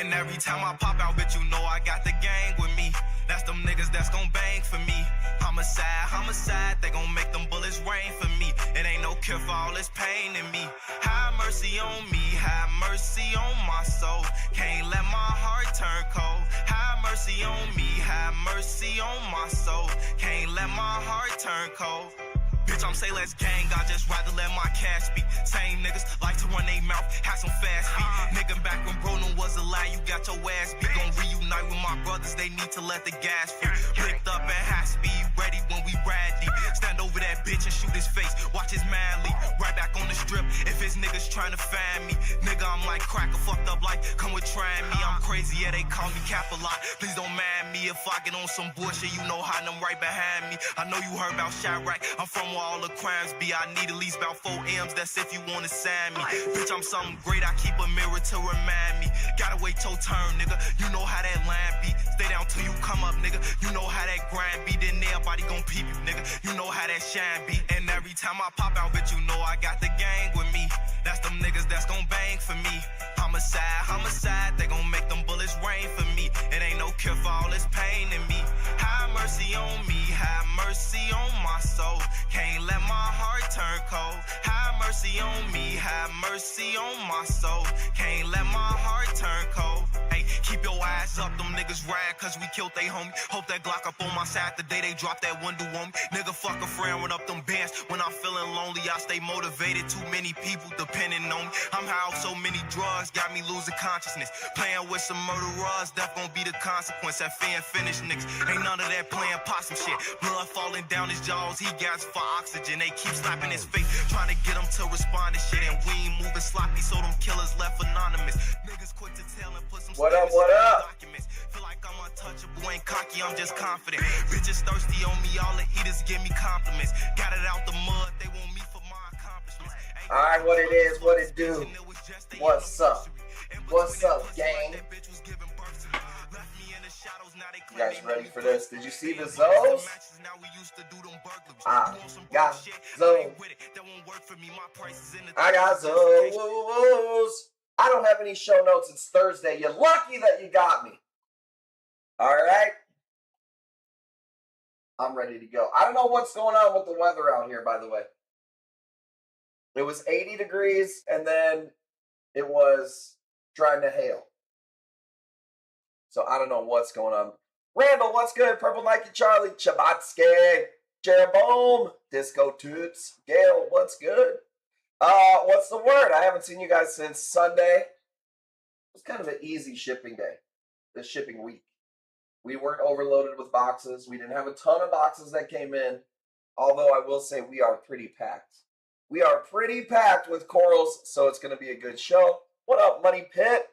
And every time I pop out, bitch, you know I got the gang with me. That's them niggas that's gon' bang for me. Homicide, they gon' make them bullets rain for me. It ain't no cure for all this pain in me. Have mercy on me, have mercy on my soul. Can't let my heart turn cold. Have mercy on me, have mercy on my soul. Can't let my heart turn cold. Bitch, I'm say let's gang, I just rather let my cash speak. Same niggas like to run they mouth, have some fast feet. Nigga back when Bruno was alive, you got your ass beat. Gon' reunite with my brothers, they need to let the gas free. Licked up at high speed, ready when we ride deep. Stand over that bitch and shoot his face, watch his man leap. Right back on the strip, if his niggas tryna find me. Nigga, I'm like cracker, fucked up like, come with trying me. I'm crazy, yeah, they call me cap a lot. Please don't mind me if I get on some bullshit, you know how them right behind me. I know you heard about Chirac, I'm from where all the crimes be. I need at least about 4 M's, that's if you wanna sign me. Bitch, I'm something great, I keep a mirror to remind me. Gotta wait till turn, nigga, you know how that line be. Stay down till you come up, nigga, you know how that grind be. Then everybody gon' peep you, nigga, you know how that shine be. And every time I pop out, bitch, you know I got the gang with me. That's them niggas that's gon' bang for me. Homicide, they gon' make them bullets rain for me. It ain't no cure for all this pain in me. Have mercy on me, have mercy on my soul. Can't let my heart turn cold. Have mercy on me, have mercy on my soul. Can't let my heart turn cold. Hey, keep your eyes up, them niggas ride cause we killed they homie. Hope that Glock up on my side the day they drop that window on me. Nigga, fuck a friend, run up them bands. When I'm feeling lonely, I stay motivated. Too many people depending on me. I'm high off so many drugs, got me losing consciousness. Playing with some murderers, death gon' be the consequence. That fin finish niggas, ain't none of that playing possum shit. Blood falling down his jaws, he gasps for oxygen. They keep slapping his face, trying to get him to respond to shit. And we ain't moving sloppy, so them killers left anonymous. Niggas quick to tell and put some what up? Documents. Feel like I'm untouchable, ain't cocky, I'm just confident. Bitches thirsty on me, all the eaters give me compliments. Got it out the mud, they want me for my accomplishments. Alright, what it is, what it do? What's up? What's up, gang? You guys ready for this? Did you see the Zoes? I got Zoes. I got Zoes. I don't have any show notes. It's Thursday. You're lucky that you got me. Alright? I'm ready to go. I don't know what's going on with the weather out here, by the way. It was 80 degrees, and then it was trying to hail. So I don't know what's going on. Randall, what's good? Purple Nike Charlie, Chabatsky, Jeroboam, Disco Toots, Gail, what's good? What's the word? I haven't seen you guys since Sunday. It was kind of an easy shipping day, the shipping week. We weren't overloaded with boxes. We didn't have a ton of boxes that came in, although I will say we are pretty packed. We are pretty packed with corals, so it's going to be a good show. What up, Money Pit?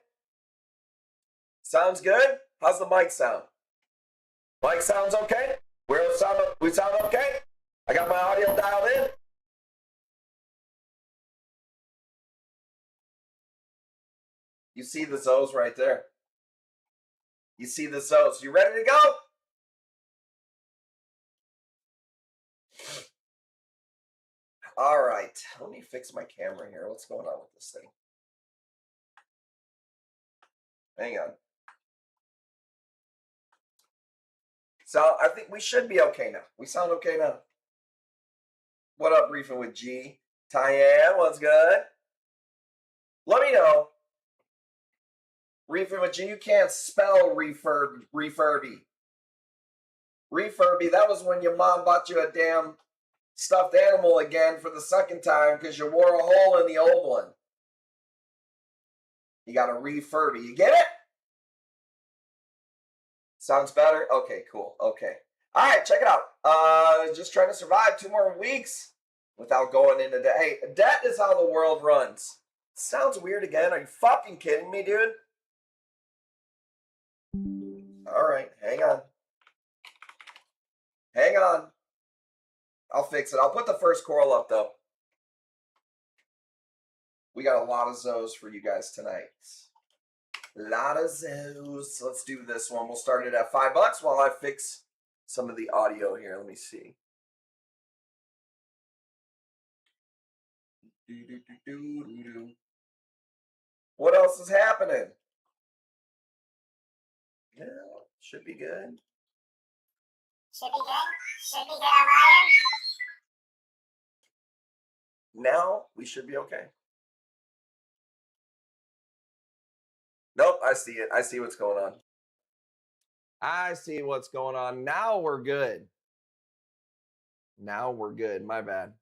Sounds good? How's the mic sound? Mic sounds okay? We sound okay? I got my audio dialed in. You see the Zoes right there. You see the Zoes. You ready to go? All right. Let me fix my camera here. What's going on with this thing? Hang on. So I think we should be okay now. We sound okay now. What up, Reefing with G? Tyann, what's good? Let me know. Reefing with G, you can't spell refurby. Refurby, that was when your mom bought you a damn stuffed animal again for the second time because you wore a hole in the old one. You got a refurby. You get it? Sounds better? Okay, cool. Okay. All right, check it out. Just trying to survive 2 more weeks without going into debt. Hey, debt is how the world runs. Sounds weird again. Are you fucking kidding me, dude? All right, hang on. Hang on. I'll fix it. I'll put the first coral up, though. We got a lot of Zoes for you guys tonight. A lot of Zoes. Let's do this one. We'll start it at $5 while I fix some of the audio here. Let me see. What else is happening? Should be good. Should be good. Should be good, Ryan. Now we should be okay. Nope, I see it. I see what's going on. I see what's going on. Now we're good. Now we're good. My bad.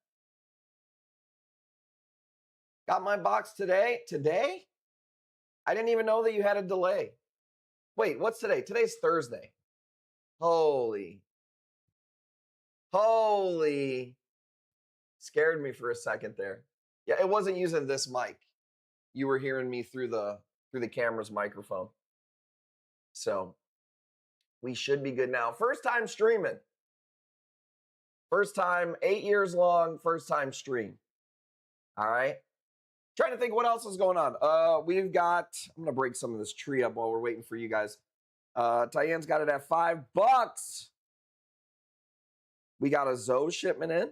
Got my box today. Today? I didn't even know that you had a delay. Wait, what's today? Today's Thursday. Holy. Scared me for a second there. Yeah, it wasn't using this mic. You were hearing me through the camera's microphone. So we should be good now. First time streaming. First time, 8 years long, first time stream. All right. Trying to think what else is going on. We've got, I'm going to break some of this tree up while we're waiting for you guys. Tyann's got it at $5. We got a Zoe shipment in.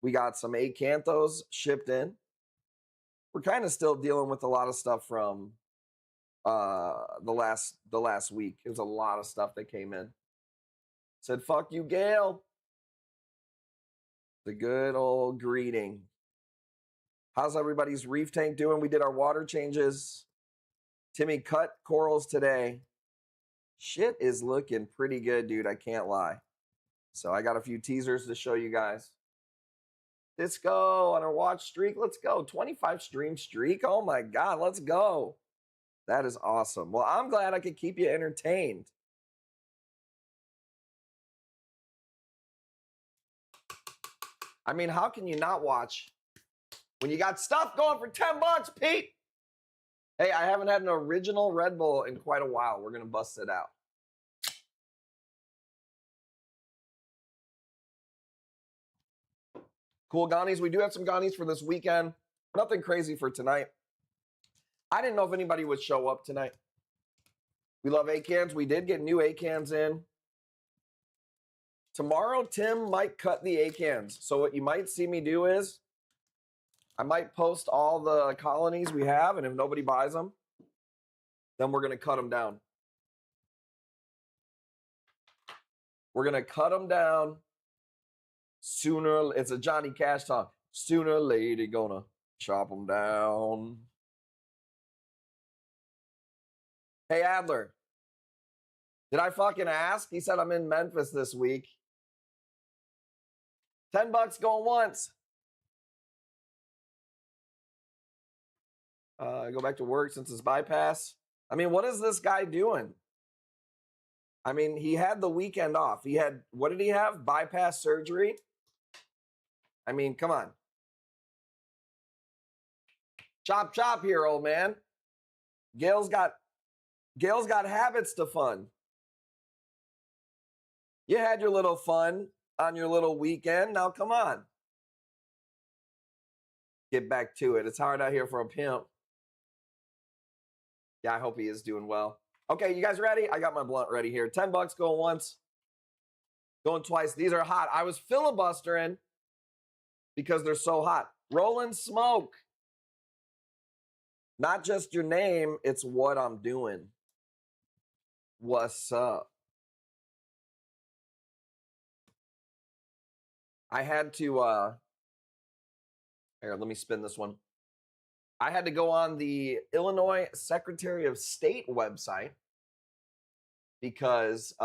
We got some acanthos shipped in. We're kind of still dealing with a lot of stuff from the last week. It was a lot of stuff that came in. Said, fuck you, Gail. The good old greeting. How's everybody's reef tank doing? We did our water changes. Timmy cut corals today. Shit is looking pretty good, dude. I can't lie. So I got a few teasers to show you guys. Let's go on our watch streak. Let's go. 25 stream streak. Oh my God, let's go. That is awesome. Well, I'm glad I could keep you entertained. I mean, how can you not watch when you got stuff going for $10, Pete? Hey, I haven't had an original Red Bull in quite a while. We're going to bust it out. Cool Ghanies. We do have some Ghanies for this weekend. Nothing crazy for tonight. I didn't know if anybody would show up tonight. We love acans. We did get new acans in. Tomorrow, Tim might cut the acans. So what you might see me do is I might post all the colonies we have, and if nobody buys them, then we're going to cut them down. We're going to cut them down sooner. It's a Johnny Cash song. Sooner or later, gonna chop them down. Hey, Adler. Did I fucking ask? He said I'm in Memphis this week. $10 going once. Go back to work since it's bypass. I mean, what is this guy doing? I mean, he had the weekend off. He had, what did he have? Bypass surgery? I mean, come on. Chop, chop here, old man. Gail's got habits to fund. You had your little fun on your little weekend. Now, come on. Get back to it. It's hard out here for a pimp. Yeah, I hope he is doing well. Okay, you guys ready? I got my blunt ready here. $10 going once, going twice. These are hot. I was filibustering because they're so hot. Rolling smoke. Not just your name, it's what I'm doing. What's up? I had to, here, let me spin this one. I had to go on the Illinois Secretary of State website because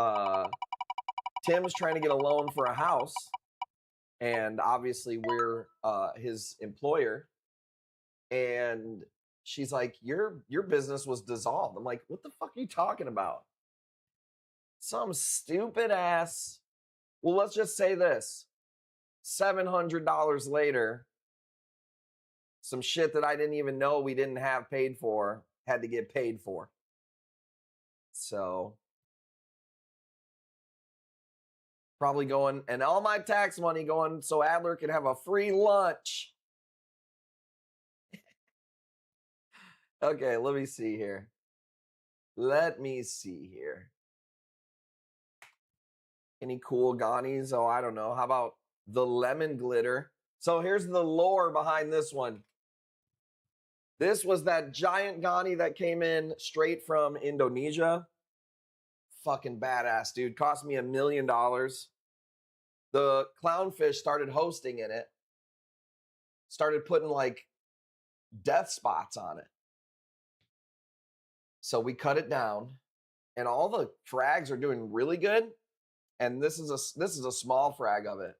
Tim's trying to get a loan for a house, and obviously we're his employer. And she's like, your business was dissolved. I'm like, what the fuck are you talking about? Some stupid ass. Well, let's just say this. $700 later, some shit that I didn't even know we didn't have paid for had to get paid for. So probably going, and all my tax money going so Adler can have a free lunch. Okay, let me see here. Any cool Ghanies? Oh, I don't know. How about the lemon glitter? So here's the lore behind this one. This was that giant Ghani that came in straight from Indonesia. fucking badass, dude. Cost me $1 million. The clownfish started hosting in it. Started putting like death spots on it. So we cut it down, and all the frags are doing really good. And this is a small frag of it.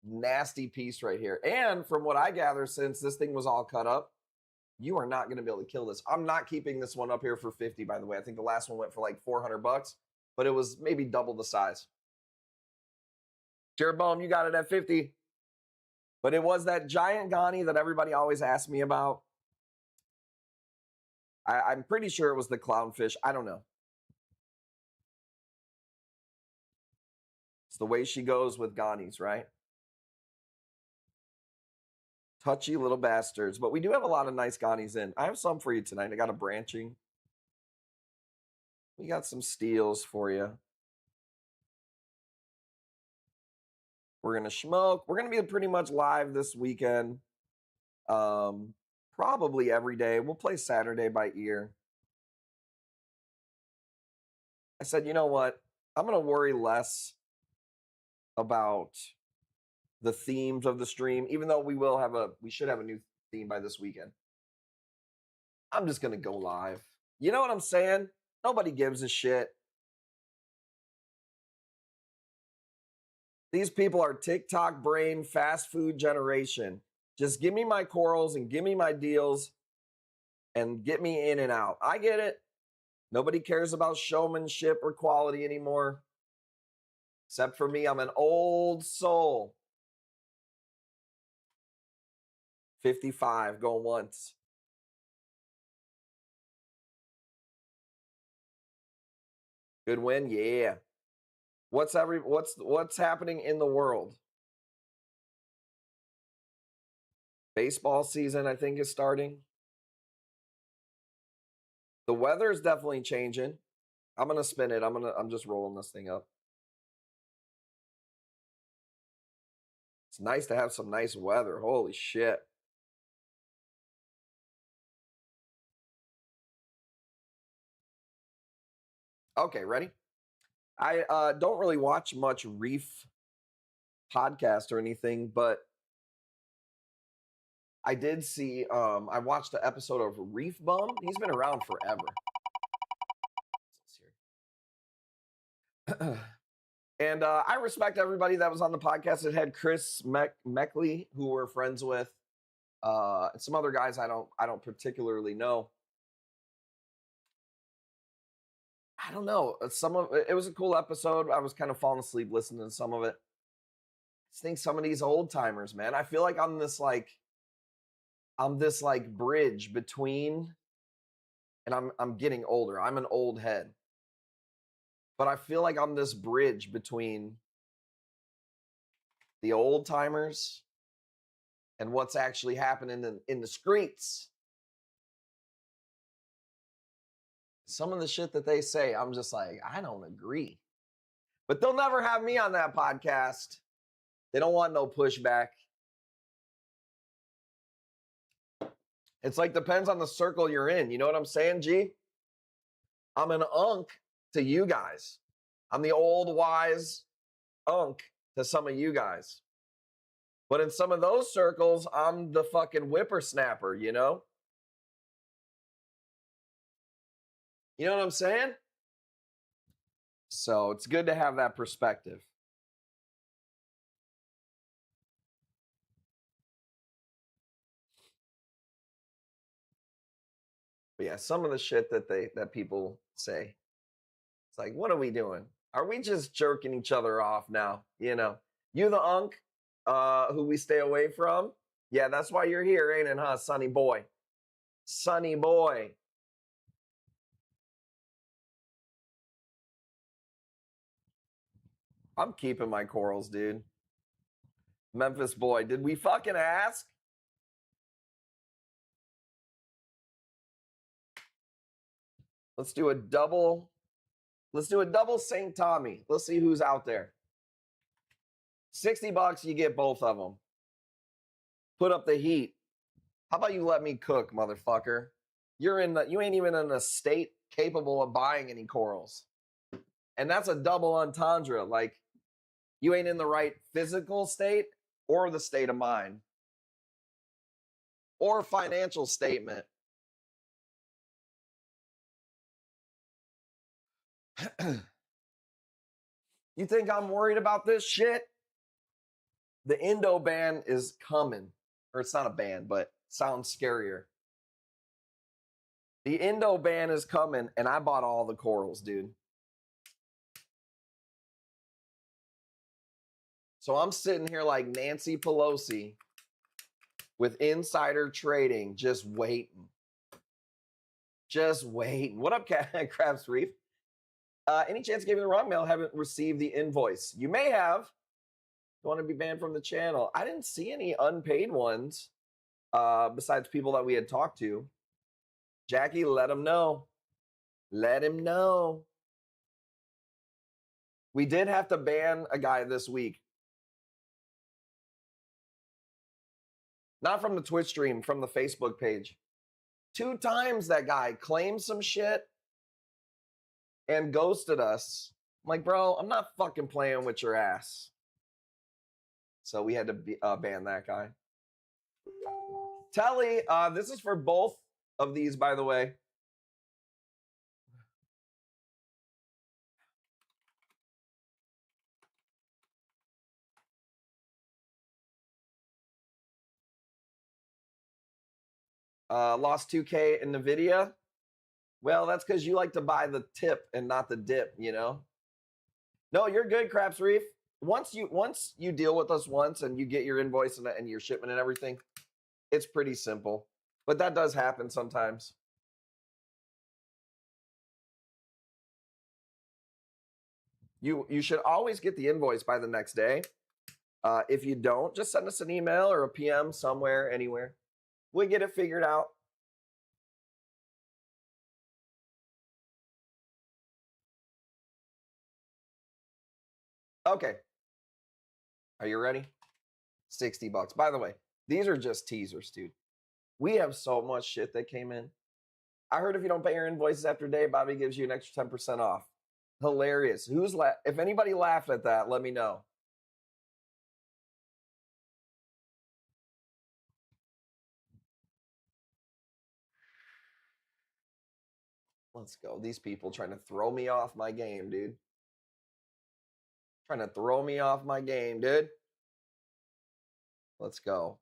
Nasty piece right here. And from what I gather, since this thing was all cut up, you are not going to be able to kill this. I'm not keeping this one up here for 50, by the way. I think the last one went for like $400, but it was maybe double the size. Jeroboam, you got it at 50. But it was that giant Ghani that everybody always asks me about. I'm pretty sure it was the clownfish. I don't know. It's the way she goes with Ghanis, right? Touchy little bastards. But we do have a lot of nice Ghanis in. I have some for you tonight. I got a branching. We got some steels for you. We're going to smoke. We're going to be pretty much live this weekend. Probably every day. We'll play Saturday by ear. I said, you know what? I'm going to worry less about the themes of the stream, even though we should have a new theme by this weekend. I'm just going to go live. You know what I'm saying? Nobody gives a shit. These people are TikTok brain, fast food generation. Just give me my corals and give me my deals and get me in and out. I get it. Nobody cares about showmanship or quality anymore. Except for me, I'm an old soul. 55, going once. Good win? Yeah. What's happening in the world? Baseball season, I think, is starting. The weather is definitely changing. I'm gonna spin it. I'm just rolling this thing up. It's nice to have some nice weather. Holy shit. Okay, ready? I don't really watch much Reef podcast or anything, but I did see, I watched an episode of Reef Bum. He's been around forever. And I respect everybody that was on the podcast. It had Chris Meckley, who we're friends with, and some other guys I don't particularly know. I don't know. It was a cool episode. I was kind of falling asleep listening to some of it. I just think some of these old timers, man. I feel like I'm this bridge between, and I'm getting older. I'm an old head. But I feel like I'm this bridge between the old timers and what's actually happening in the streets. Some of the shit that they say, I'm just like, I don't agree. But they'll never have me on that podcast. They don't want no pushback. It's like, depends on the circle you're in. You know what I'm saying, G? I'm an unk to you guys. I'm the old wise unk to some of you guys. But in some of those circles, I'm the fucking whippersnapper, you know? You know what I'm saying? So it's good to have that perspective. But yeah, some of the shit that people say, it's like, what are we doing? Are we just jerking each other off now? You know, you the unk who we stay away from. Yeah, that's why you're here, ain't it, huh, Sonny boy? Sonny boy. I'm keeping my corals, dude. Memphis boy, did we fucking ask? Let's do a double St. Tommy. Let's see who's out there. $60, you get both of them. Put up the heat. How about you let me cook, motherfucker? You ain't even in a state capable of buying any corals. And that's a double entendre. Like, you ain't in the right physical state or the state of mind or financial statement. You think I'm worried about this shit? The Indo ban is coming. Or it's not a ban, but sounds scarier. The Indo ban is coming, and I bought all the corals, dude. So I'm sitting here like Nancy Pelosi with insider trading, just waiting. Just waiting. What up, Crabs Reef? Any chance gave me the wrong mail? Haven't received the invoice. You may have. Don't want to be banned from the channel. I didn't see any unpaid ones besides people that we had talked to. Jackie, let him know. Let him know. We did have to ban a guy this week. Not from the Twitch stream, from the Facebook page. 2 times that guy claimed some shit and ghosted us. I'm like, bro, I'm not fucking playing with your ass. So we had to ban that guy. Telly, this is for both of these, by the way. Lost 2K in NVIDIA. Well, that's because you like to buy the tip and not the dip, you know? No, you're good, Craps Reef. Once you deal with us once and you get your invoice and your shipment and everything, it's pretty simple. But that does happen sometimes. You should always get the invoice by the next day. If you don't, just send us an email or a PM somewhere, anywhere. We get it figured out. Okay. Are you ready? $60. By the way, these are just teasers, dude. We have so much shit that came in. I heard if you don't pay your invoices after a day, Bobby gives you an extra 10% off. Hilarious. If anybody laughed at that, let me know. Let's go. These people trying to throw me off my game, dude. Trying to throw me off my game, dude. Let's go.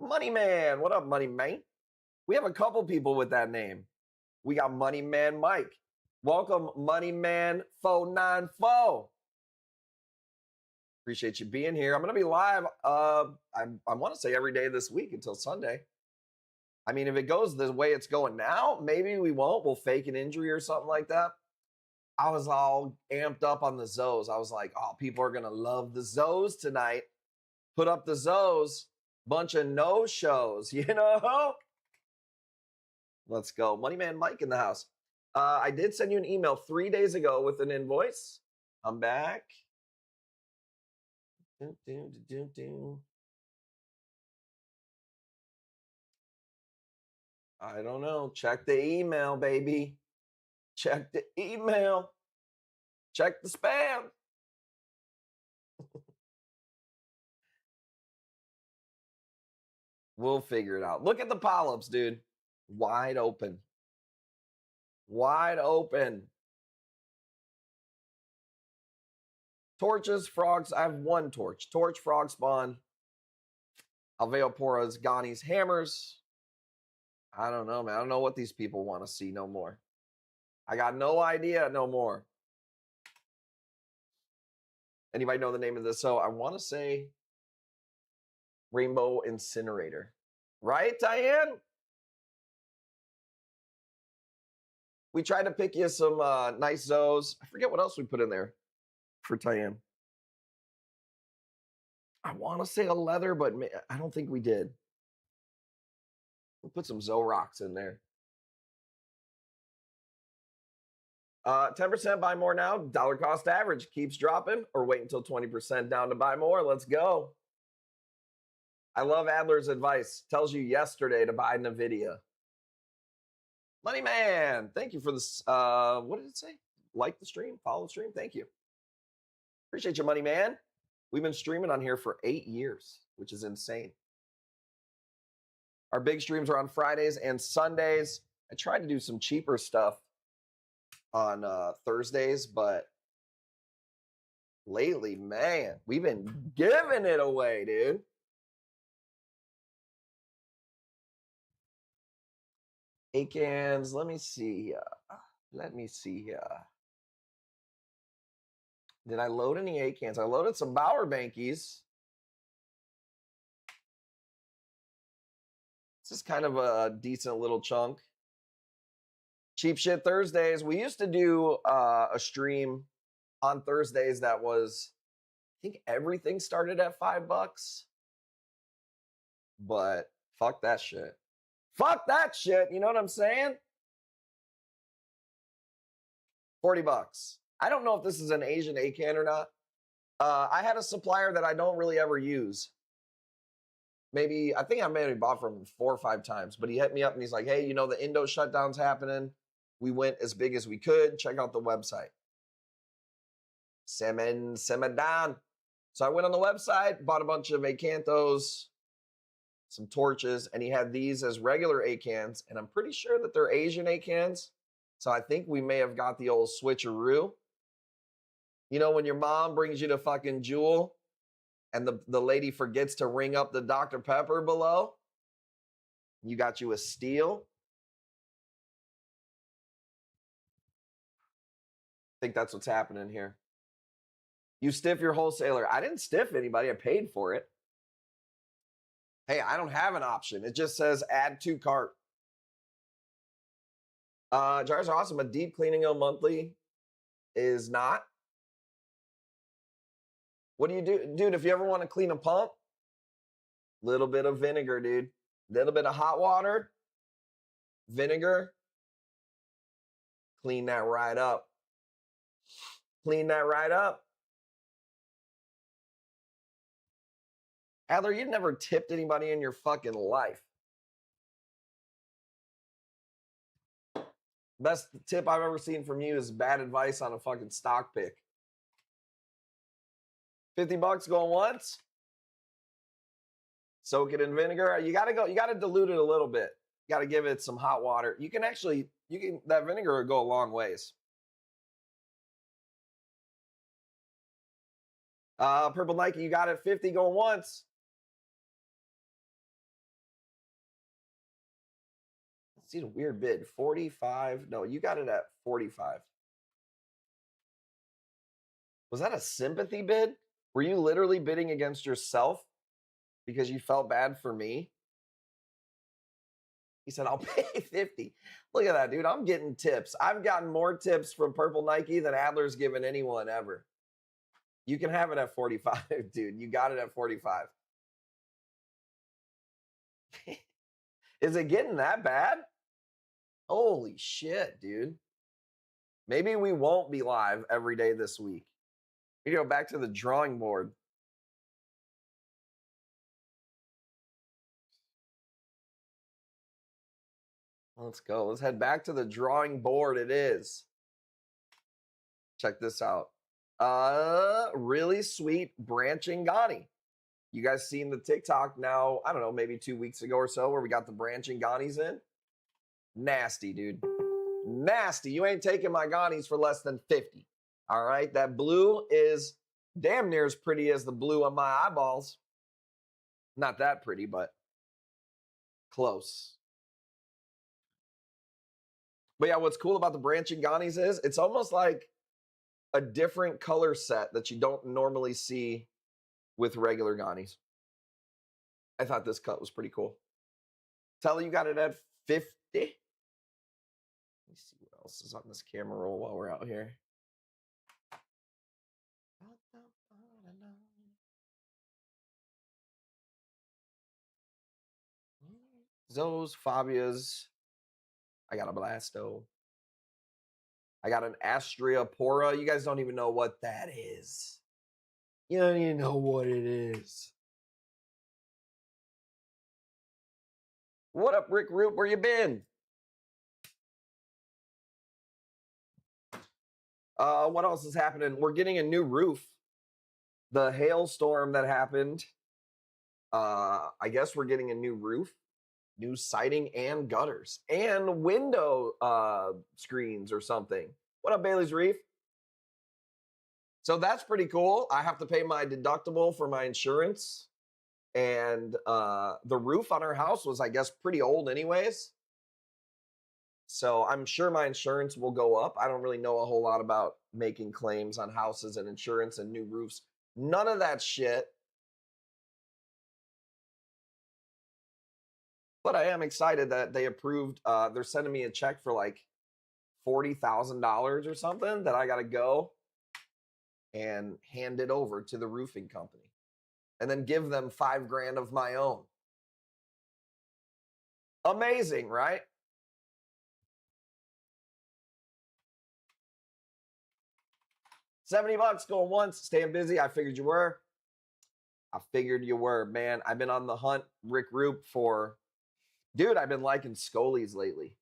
Money Man. What up, Money Man? We have a couple people with that name. We got Money Man Mike. Welcome, Money Man 494. Appreciate you being here. I'm going to be live, I want to say every day this week until Sunday. I mean, if it goes the way it's going now, maybe we won't. We'll fake an injury or something like that. I was all amped up on the Zoes. I was like, oh, people are going to love the Zoes tonight. Put up the Zoes. Bunch of no-shows, you know? Let's go. Money Man Mike in the house. I did send you an email 3 days ago with an invoice. I'm back. I don't know. Check the email, baby. Check the email. Check the spam. We'll figure it out. Look at the polyps, dude. Wide open. Wide open. Torches, frogs. I have 1 torch. Torch, frog spawn. Alveoporas, Gani's, hammers. I don't know, man. I don't know what these people want to see no more. I got no idea no more. Anybody know the name of this? So I want to say Rainbow Incinerator. Right, Diane? We tried to pick you some nice Zoes. I forget what else we put in there for Tyann. I want to say a leather, but I don't think we did. We'll put some Zorocks in there. 10% buy more now. Dollar cost average keeps dropping, or wait until 20% down to buy more. Let's go. I love Adler's advice. Tells you yesterday to buy NVIDIA. Money Man, thank you for this. What did it say? like the stream, follow the stream. Thank you. Appreciate your money, man. We've been streaming on here for 8 years, which is insane. Our big streams are on Fridays and Sundays. I tried to do some cheaper stuff on Thursdays, but lately, man, we've been giving it away, dude. Acans, let me see. Did I load any Acans? I loaded some Bauer Bankies. This is kind of a decent little chunk. Cheap Shit Thursdays. We used to do a stream on Thursdays that was, I think everything started at $5. But fuck that shit. Fuck that shit. You know what I'm saying? $40. I don't know if this is an Asian Acan or not. I had a supplier that I don't really ever use. I think I maybe bought from him 4 or 5 times, but he hit me up and he's like, hey, you know, the Indo shutdown's happening. We went as big as we could. Check out the website. Semedan. So I went on the website, bought a bunch of Acanthos, some torches, and he had these as regular Acans, and I'm pretty sure that they're Asian Acans. So I think we may have got the old switcheroo. You know, when your mom brings you to fucking Jewel and the lady forgets to ring up the Dr. Pepper below, you got you a steel. I think that's what's happening here. You stiff your wholesaler. I didn't stiff anybody. I paid for it. Hey, I don't have an option. It just says add to cart. Jars are awesome. A deep cleaning a monthly is not. What do you do? Dude, if you ever want to clean a pump, little bit of vinegar, dude. Little bit of hot water, vinegar. Clean that right up. Clean that right up. Adler, you've never tipped anybody in your fucking life. Best tip I've ever seen from you is bad advice on a fucking stock pick. $50 going once. Soak it in vinegar. You gotta dilute it a little bit. You gotta give it some hot water. That vinegar will go a long ways. Purple Nike, you got it 50 going once. Let's see the weird bid. 45. No, you got it at 45. Was that a sympathy bid? Were you literally bidding against yourself because you felt bad for me? He said, I'll pay 50. Look at that, dude. I'm getting tips. I've gotten more tips from Purple Nike than Adler's given anyone ever. You can have it at 45, dude. You got it at 45. Is it getting that bad? Holy shit, dude. Maybe we won't be live every day this week. We go back to the drawing board. Let's go. Let's head back to the drawing board. It is. Check this out. Really sweet branching Ghani. You guys seen the TikTok now, I don't know, maybe 2 weeks ago or so where we got the branching Ghanis in? Nasty, dude. Nasty. You ain't taking my Ghanis for less than 50. All right? That blue is damn near as pretty as the blue on my eyeballs. Not that pretty, but close. But yeah, what's cool about the branching Ghanis is it's almost like a different color set that you don't normally see with regular Ghanis. I thought this cut was pretty cool. Tell you got it at 50. Let me see what else is on this camera roll while we're out here. Those Fabias. I got a Blasto. I got an Astria Pora. You guys don't even know what that is. You don't even know what it is. What up, Rick Root? Where you been? What else is happening? We're getting a new roof. The hailstorm that happened. I guess we're getting a new roof, new siding and gutters, and window screens or something. What up, Bailey's Reef? So that's pretty cool. I have to pay my deductible for my insurance. And the roof on our house was, I guess, pretty old anyways. So I'm sure my insurance will go up. I don't really know a whole lot about making claims on houses and insurance and new roofs. None of that shit. But I am excited that they approved. They're sending me a check for like $40,000 or something that I got to go and hand it over to the roofing company and then give them $5,000 of my own. Amazing, right? $70 going once, staying busy. I figured you were. I figured you were, man. I've been on the hunt, Rick Roop, for, dude, I've been liking Scolies lately.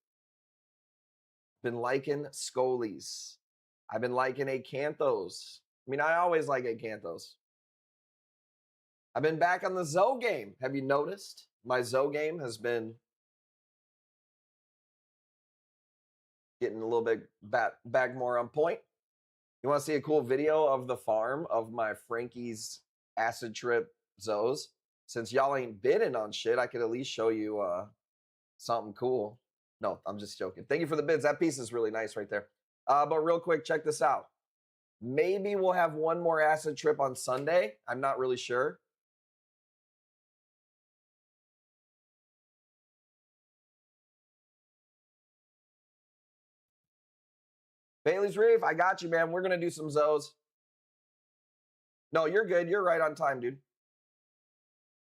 Been liking Scolies. I've been liking Acanthos. I mean, I always like Acanthos. I've been back on the Zoe game. Have you noticed? My Zoe game has been getting a little bit back more on point. You want to see a cool video of the farm of my Frankie's acid trip Zoes? Since y'all ain't bidding on shit, I could at least show you something cool. No, I'm just joking. Thank you for the bids. That piece is really nice right there. But real quick, check this out. Maybe we'll have one more acid trip on Sunday. I'm not really sure. Bailey's Reef, I got you, man. We're going to do some Zoes. No, you're good. You're right on time, dude.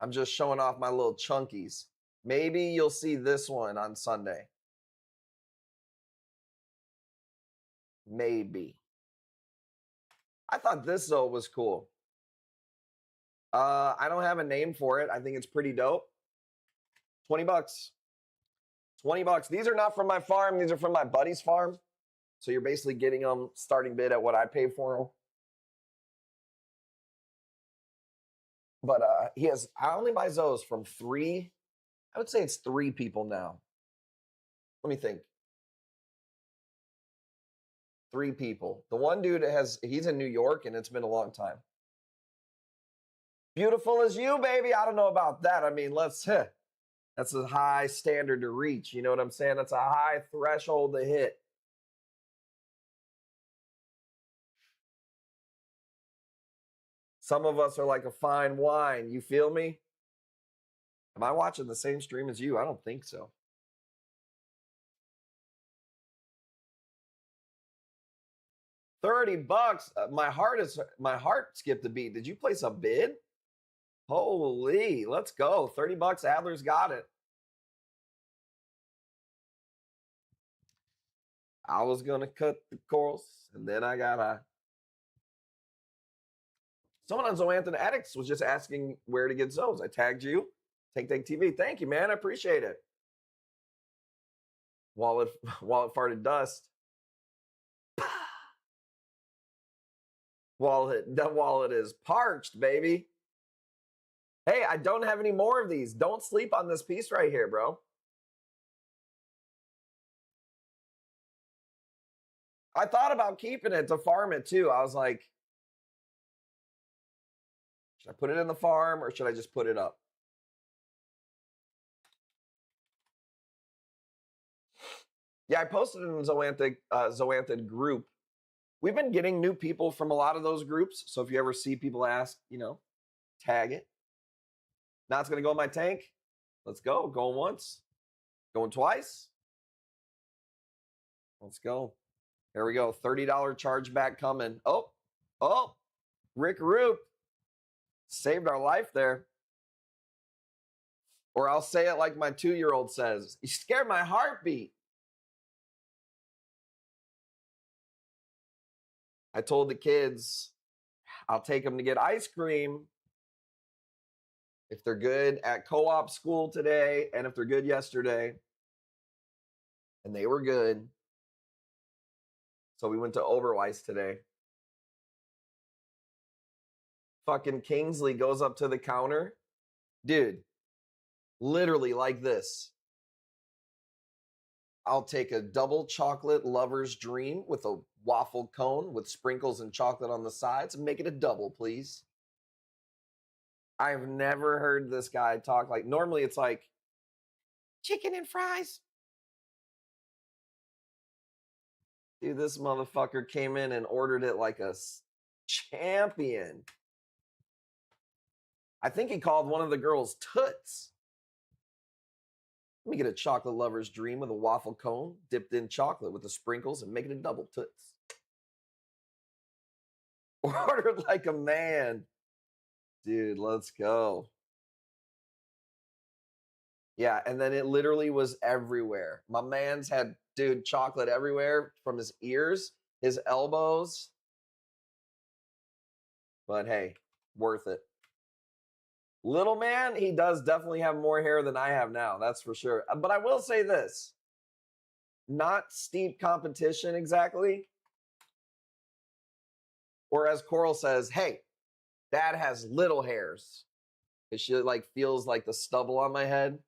I'm just showing off my little chunkies. Maybe you'll see this one on Sunday. Maybe. I thought this Zoe was cool. I don't have a name for it. I think it's pretty dope. $20. $20. These are not from my farm. These are from my buddy's farm. So you're basically getting them starting bid at what I pay for them. But I only buy Zoes from three. I would say it's three people now. Let me think. Three people. The one dude he's in New York and it's been a long time. Beautiful as you, baby. I don't know about that. I mean, that's a high standard to reach. You know what I'm saying? That's a high threshold to hit. Some of us are like a fine wine. You feel me? Am I watching the same stream as you? I don't think so. $30. My heart skipped a beat. Did you place a bid? Holy, let's go. $30. Adler's got it. I was gonna cut the course, and then I got someone on Zoanthon Addicts was just asking where to get Zoes. I tagged you. Take TV. Thank you, man. I appreciate it. Wallet farted dust. That wallet is parched, baby. Hey, I don't have any more of these. Don't sleep on this piece right here, bro. I thought about keeping it to farm it too. I was like, should I put it in the farm or should I just put it up? Yeah, I posted in the Zoanthid group. We've been getting new people from a lot of those groups. So if you ever see people ask, tag it. Now it's going to go in my tank. Let's go. Going once. Going twice. Let's go. There we go. $30 chargeback coming. Oh, Rick Roop saved our life there. Or I'll say it like my 2-year-old says. You scared my heartbeat. I told the kids I'll take them to get ice cream if they're good at co-op school today and if they're good yesterday. And they were good. So we went to Oberweis today. Fucking Kingsley goes up to the counter. Dude, literally like this. I'll take a double chocolate lover's dream with a waffle cone with sprinkles and chocolate on the sides and make it a double, please. I've never heard this guy talk like, normally it's like chicken and fries. Dude, this motherfucker came in and ordered it like a champion. I think he called one of the girls Toots. Let me get a chocolate lover's dream with a waffle cone dipped in chocolate with the sprinkles and make it a double Toots. Ordered like a man. Dude, let's go. Yeah, and then it literally was everywhere. My man's had, dude, chocolate everywhere from his ears, his elbows. But hey, worth it. Little man, he does definitely have more hair than I have now, that's for sure. But I will say this, not steep competition exactly. Or as Coral says, hey, dad has little hairs. Because she like feels like the stubble on my head.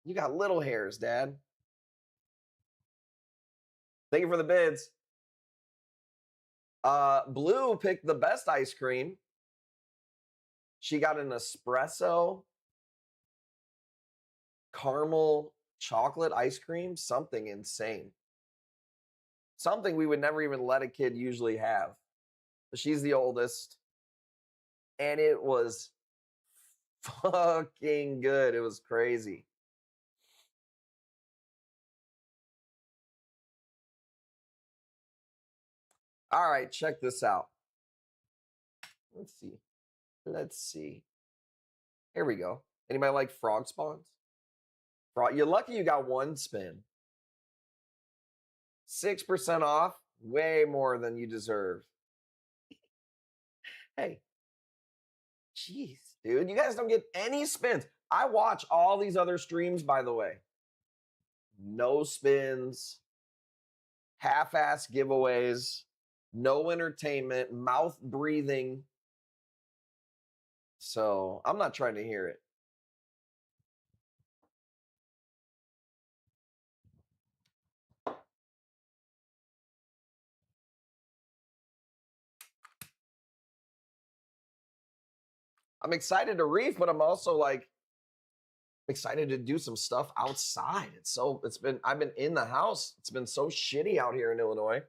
You got little hairs, Dad. Thank you for the bids. Blue picked the best ice cream. She got an espresso, caramel, chocolate ice cream, something insane. Something we would never even let a kid usually have. She's the oldest. And it was fucking good. It was crazy. All right, check this out. Let's see. Let's see. Here we go. Anybody like frog spawns? You're lucky you got one spin. 6% off, way more than you deserve. Hey, jeez, dude, you guys don't get any spins. I watch all these other streams, by the way. No spins, half-ass giveaways, no entertainment, mouth breathing. So I'm not trying to hear it. I'm excited to reef, but I'm also like excited to do some stuff outside. I've been in the house. It's been so shitty out here in Illinois.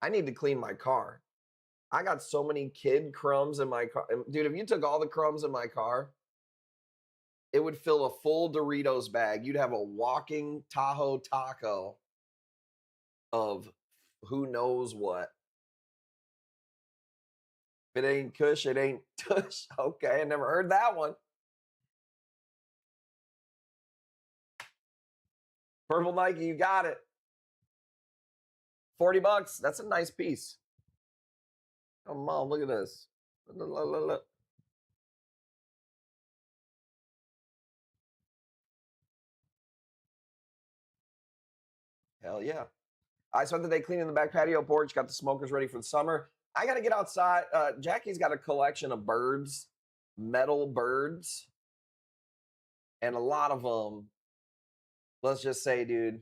I need to clean my car. I got so many kid crumbs in my car. Dude, if you took all the crumbs in my car, it would fill a full Doritos bag. You'd have a walking Tahoe taco of who knows what. If it ain't Kush, it ain't Tush. Okay, I never heard that one. Purple Nike, you got it. $40. That's a nice piece. Come on, look at this. Look. Hell yeah. I spent the day cleaning the back patio porch, got the smokers ready for the summer. I got to get outside. Jackie's got a collection of birds, metal birds. And a lot of them, let's just say, dude,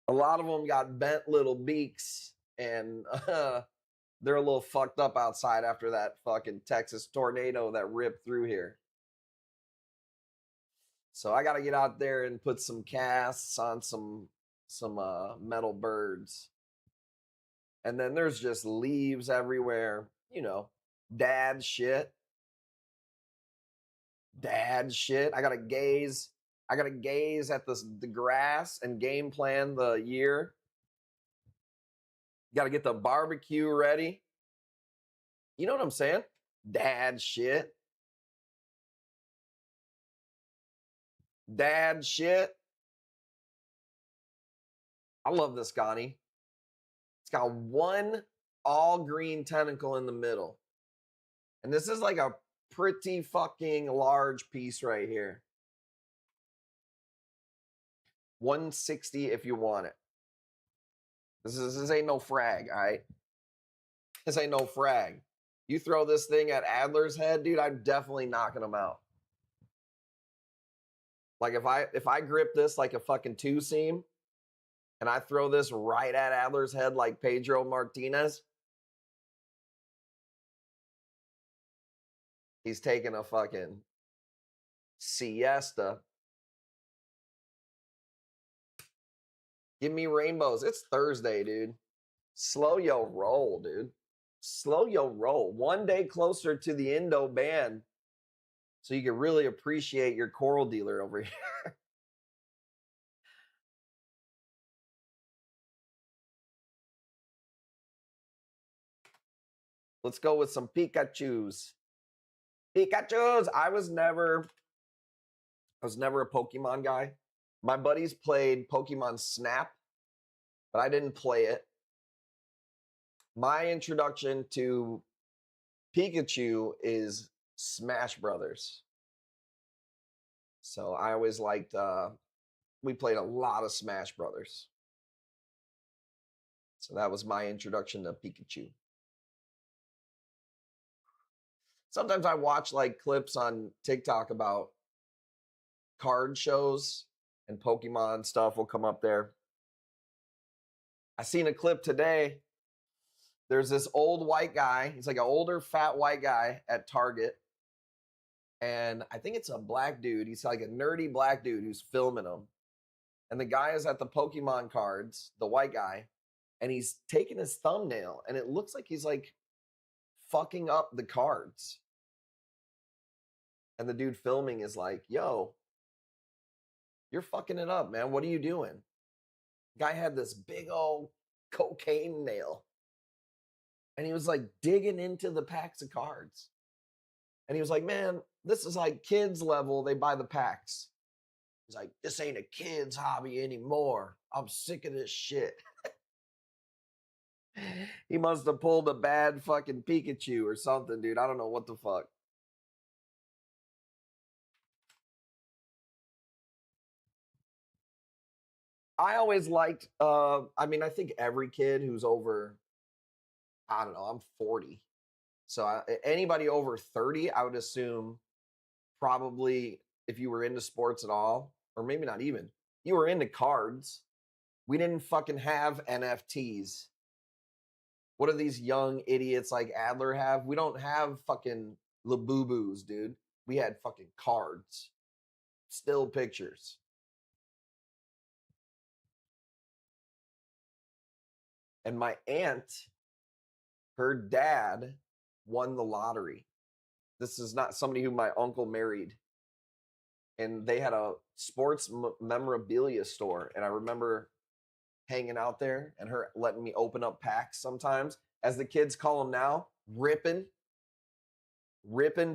a lot of them got bent little beaks and they're a little fucked up outside after that fucking Texas tornado that ripped through here. So I got to get out there and put some casts on some metal birds. And then there's just leaves everywhere, you know, dad shit. I gotta gaze at the grass and game plan the year. Gotta get the barbecue ready. You know what I'm saying? Dad shit. I love this Ghani. It's got one all green tentacle in the middle. And this is like a pretty fucking large piece right here. $160 if you want it. This ain't no frag, all right? This ain't no frag. You throw this thing at Adler's head, dude, I'm definitely knocking him out. Like if I grip this like a fucking two seam and I throw this right at Adler's head like Pedro Martinez, he's taking a fucking siesta. Give me rainbows. It's Thursday, dude. Slow your roll, dude. Slow your roll. One day closer to the Indo ban so you can really appreciate your coral dealer over here. Let's go with some Pikachus. Pikachus! I was never a Pokemon guy. My buddies played Pokemon Snap, but I didn't play it. My introduction to Pikachu is Smash Brothers. So I always liked, we played a lot of Smash Brothers. So that was my introduction to Pikachu. Sometimes I watch like clips on TikTok about card shows and Pokemon stuff will come up there. I seen a clip today. There's this old white guy. He's like an older, fat white guy at Target. And I think it's a black dude. He's like a nerdy black dude who's filming him. And the guy is at the Pokemon cards, the white guy, and he's taking his thumbnail. And it looks like he's like fucking up the cards. And the dude filming is like, yo, you're fucking it up, man. What are you doing? Guy had this big old cocaine nail. And he was like digging into the packs of cards. And he was like, man, this is like kids level. They buy the packs. He's like, this ain't a kid's hobby anymore. I'm sick of this shit. He must have pulled a bad fucking Pikachu or something, dude. I don't know what the fuck. I always liked, I mean, I think every kid who's over, I don't know, I'm 40. So anybody over 30, I would assume probably if you were into sports at all, or maybe not even, you were into cards. We didn't fucking have NFTs. What do these young idiots like Adler have? We don't have fucking Labubu's, dude. We had fucking cards. Still pictures. And my aunt, her dad won the lottery. This is not somebody who my uncle married. And they had a sports memorabilia store. And I remember hanging out there and her letting me open up packs sometimes. As the kids call them now, ripping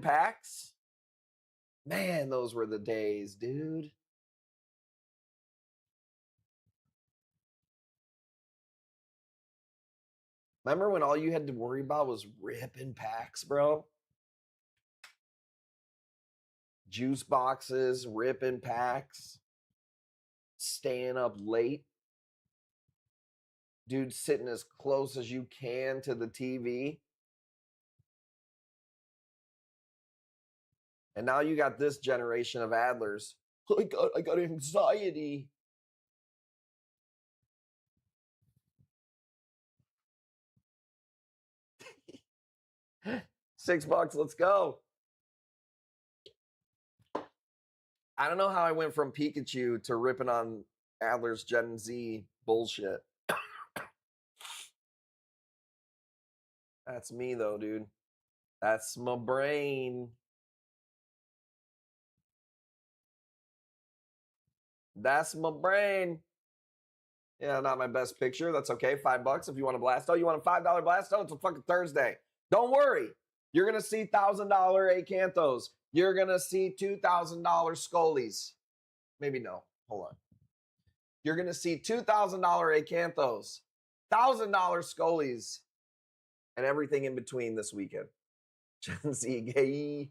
packs. Man, those were the days, dude. Remember when all you had to worry about was ripping packs, bro? Juice boxes, ripping packs, staying up late. Dude, sitting as close as you can to the TV. And now you got this generation of Adlers. I got anxiety. $6, let's go. I don't know how I went from Pikachu to ripping on Adler's Gen Z bullshit. That's me though, dude. That's my brain. That's my brain. Yeah, not my best picture. That's okay. $5 if you want a Blasto. You want a $5 Blasto? It's a fucking Thursday. Don't worry. You're going to see $1,000 Acanthos. You're going to see $2,000 Scolies. Maybe no. Hold on. You're going to see $2,000 Acanthos, $1,000 Scolies, and everything in between this weekend. Gen Z gay.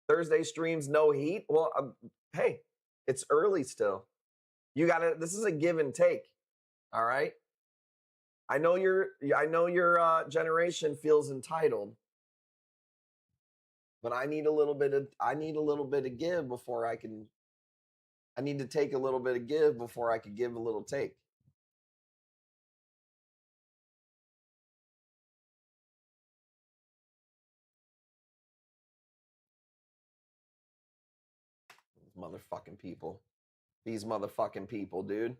Thursday streams, no heat. Well, hey, it's early still. You gotta, this is a give and take. All right. I know your generation feels entitled, but I need a little bit of give before I need to take a little bit of give before I can give a little take. Motherfucking people. These motherfucking people, dude.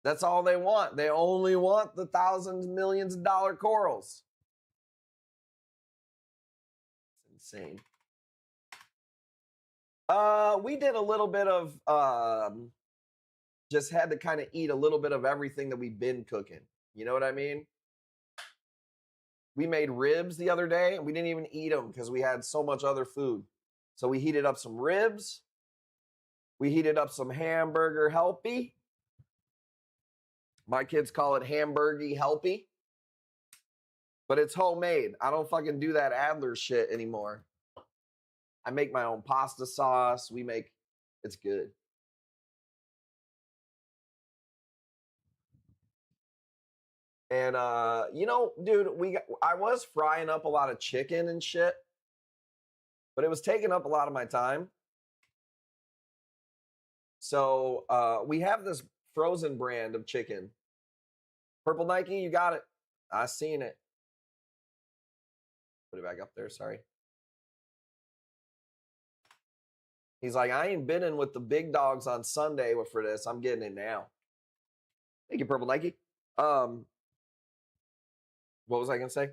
That's all they want. They only want the thousands, millions of dollar corals. It's insane. We did a little bit of just had to kind of eat a little bit of everything that we've been cooking. You know what I mean? We made ribs the other day and we didn't even eat them because we had so much other food. So we heated up some ribs. We heated up some hamburger helpy. My kids call it hamburgy helpy. But it's homemade. I don't fucking do that Adler shit anymore. I make my own pasta sauce. It's good. And you know, dude, I was frying up a lot of chicken and shit, but it was taking up a lot of my time. So we have this frozen brand of chicken. Purple Nike, you got it. I seen it. Put it back up there, sorry. He's like, I ain't been in with the big dogs on Sunday for this. I'm getting it now. Thank you, Purple Nike. What was I gonna say?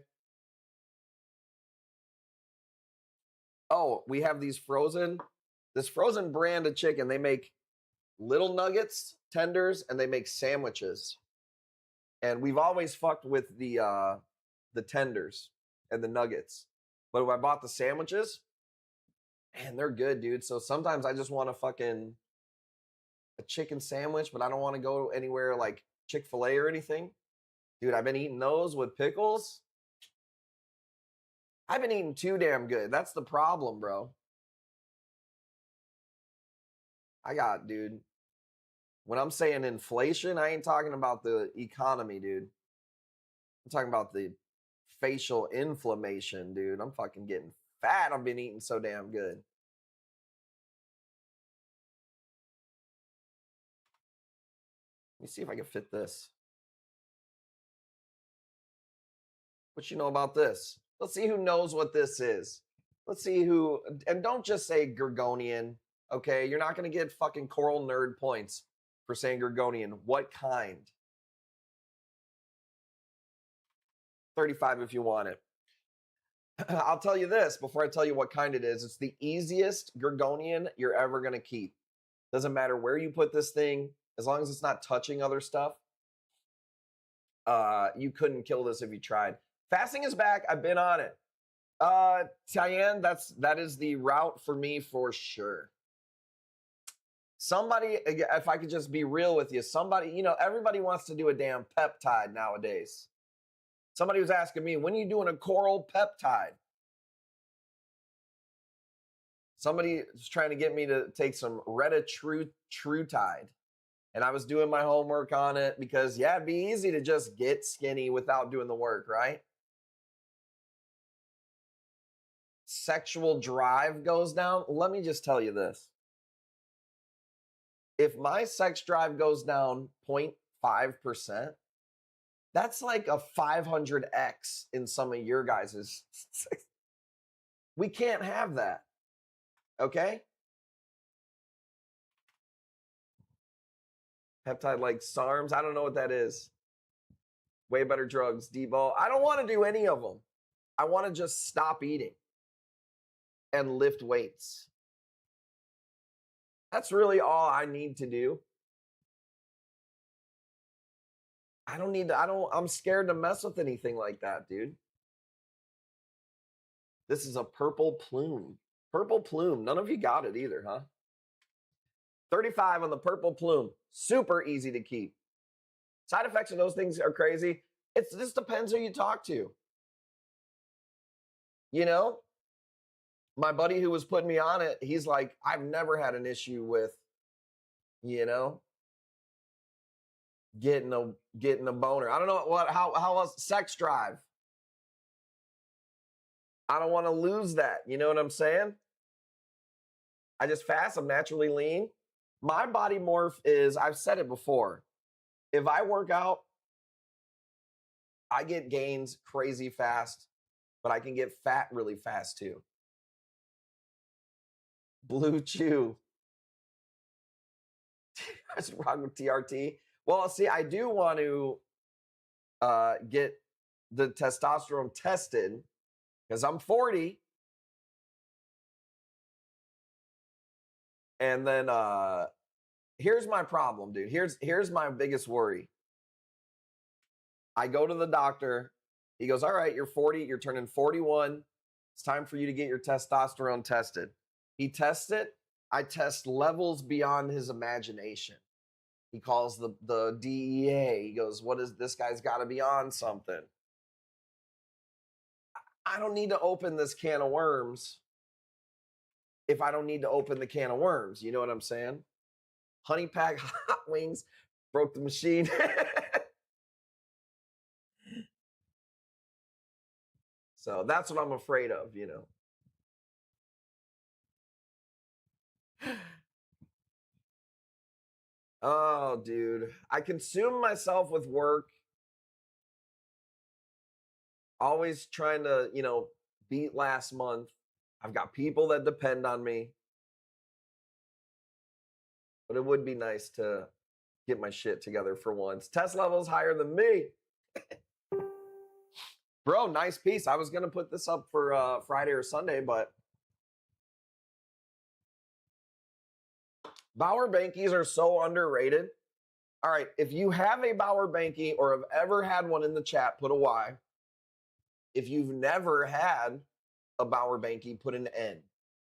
Oh, we have this frozen brand of chicken. They make little nuggets, tenders, and they make sandwiches. And we've always fucked with the tenders and the nuggets. But when I bought the sandwiches, man, they're good, dude. So sometimes I just want a chicken sandwich, but I don't want to go anywhere like Chick-fil-A or anything. Dude, I've been eating those with pickles. I've been eating too damn good. That's the problem, bro. Dude, when I'm saying inflation, I ain't talking about the economy, dude. I'm talking about the facial inflammation, dude. I'm fucking getting fat. I've been eating so damn good. Let me see if I can fit this. What you know about this? Let's see who knows what this is. Let's see who, and don't just say Gorgonian, okay? You're not going to get fucking coral nerd points for saying Gorgonian. What kind? 35 if you want it. I'll tell you this before I tell you what kind it is. It's the easiest Gorgonian you're ever going to keep. Doesn't matter where you put this thing, as long as it's not touching other stuff. You couldn't kill this if you tried. Fasting is back. I've been on it. Tyann, that is the route for me for sure. Somebody, if I could just be real with you, everybody wants to do a damn peptide nowadays. Somebody was asking me, when are you doing a coral peptide? Somebody was trying to get me to take some Retatrutide. And I was doing my homework on it because, yeah, it'd be easy to just get skinny without doing the work, right? Sexual drive goes down. Let me just tell you this. If my sex drive goes down 0.5%, that's like a 500x in some of your guys's. We can't have that. Okay? Peptide like SARMs. I don't know what that is. Way better drugs. D-ball. I don't want to do any of them. I want to just stop eating and lift weights. That's really all I need to do. I'm scared to mess with anything like that, dude. This is a purple plume. Purple plume. None of you got it either, huh? 35 on the purple plume. Super easy to keep. Side effects of those things are crazy. It just depends who you talk to. You know? My buddy who was putting me on it, he's like, I've never had an issue with you know, getting a boner. I don't know how else. Sex drive. I don't want to lose that. You know what I'm saying? I just fast. I'm naturally lean. My body morph is, I've said it before. If I work out, I get gains crazy fast, but I can get fat really fast too. Blue Chew. What's wrong with TRT? Well, see, I do want to get the testosterone tested because I'm 40. And then here's my problem, dude. Here's my biggest worry. I go to the doctor. He goes, all right, you're 40. You're turning 41. It's time for you to get your testosterone tested. He tests it. I test levels beyond his imagination. He calls the DEA. He goes, what is this guy's got to be on something? I don't need to open this can of worms if I don't need to open the can of worms. You know what I'm saying? Honey Pack Hot Wings broke the machine. So that's what I'm afraid of, you know. Oh, dude. I consume myself with work. Always trying to, you know, beat last month. I've got people that depend on me. But it would be nice to get my shit together for once. Test levels higher than me. Bro, nice piece. I was going to put this up for Friday or Sunday, but Bauer Bankies are so underrated. All right, if you have a Bauer Banky or have ever had one in the chat, put a Y. If you've never had a Bauer Banky, put an N.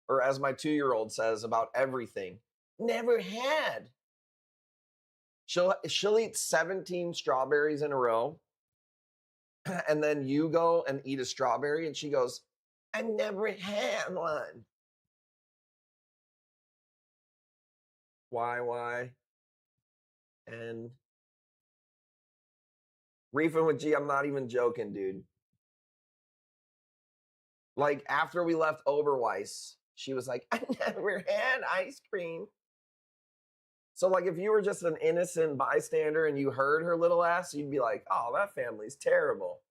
Or as my 2-year-old says about everything, never had. She'll eat 17 strawberries in a row. And then you go and eat a strawberry and she goes, I never had one. Y. And Reefing with G, I'm not even joking, dude. Like, after we left Oberweis, she was like, I never had ice cream. So, like, if you were just an innocent bystander and you heard her little ass, you'd be like, oh, that family's terrible.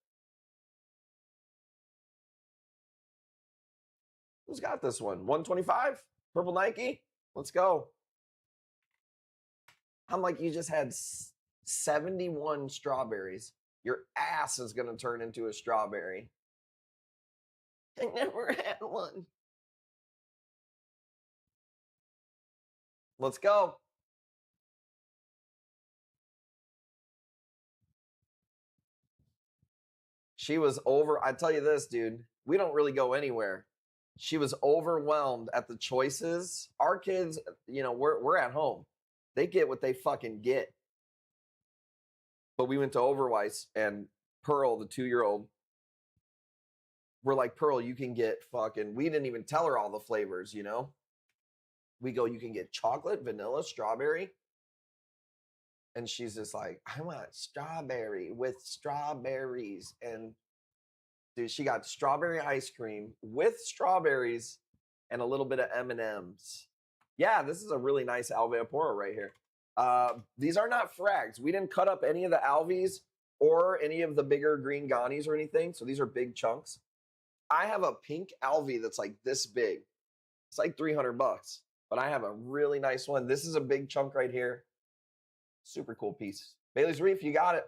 Who's got this one? 125? Purple Nike? Let's go. I'm like, you just had 71 strawberries. Your ass is going to turn into a strawberry. I never had one. Let's go. She was I tell you this, dude, we don't really go anywhere. She was overwhelmed at the choices. Our kids, you know, we're at home. They get what they fucking get. But we went to Overweiss and Pearl, the 2-year-old, we're like, Pearl, you can get fucking, we didn't even tell her all the flavors, you know? We go, you can get chocolate, vanilla, strawberry. And she's just like, I want strawberry with strawberries. And dude, she got strawberry ice cream with strawberries and a little bit of M&Ms. Yeah, this is a really nice Alvea Poro right here. These are not frags. We didn't cut up any of the Alvies or any of the bigger green Ganis or anything. So these are big chunks. I have a pink Alvie that's like this big. It's like $300, but I have a really nice one. This is a big chunk right here. Super cool piece. Bailey's Reef, you got it.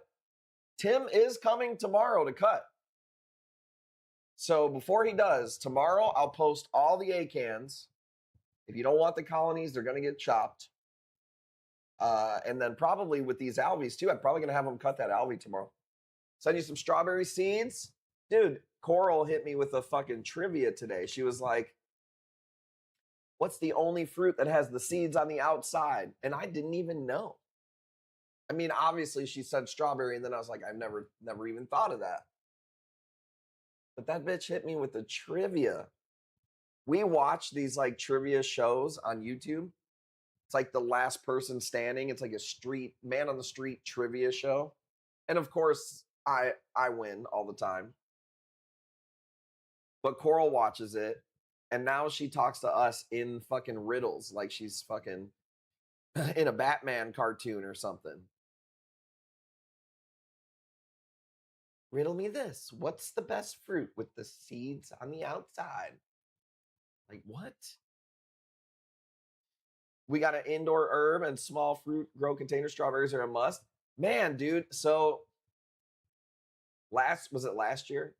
Tim is coming tomorrow to cut. So before he does, tomorrow I'll post all the A-cans. If you don't want the colonies, they're going to get chopped. And then probably with these Alvies too, I'm probably going to have them cut that Alvie tomorrow. Send you some strawberry seeds. Dude, Coral hit me with a fucking trivia today. She was like, what's the only fruit that has the seeds on the outside? And I didn't even know. I mean, obviously she said strawberry, and then I was like, I've never even thought of that. But that bitch hit me with the trivia. We watch these like trivia shows on YouTube. It's like the last person standing. It's like a street man on the street trivia show. And of course, I win all the time. But Coral watches it, and now she talks to us in fucking riddles like she's fucking in a Batman cartoon or something. Riddle me this. What's the best fruit with the seeds on the outside? Like, what? We got an indoor herb and small fruit grow container. Strawberries are a must. Man, dude. So was it last year?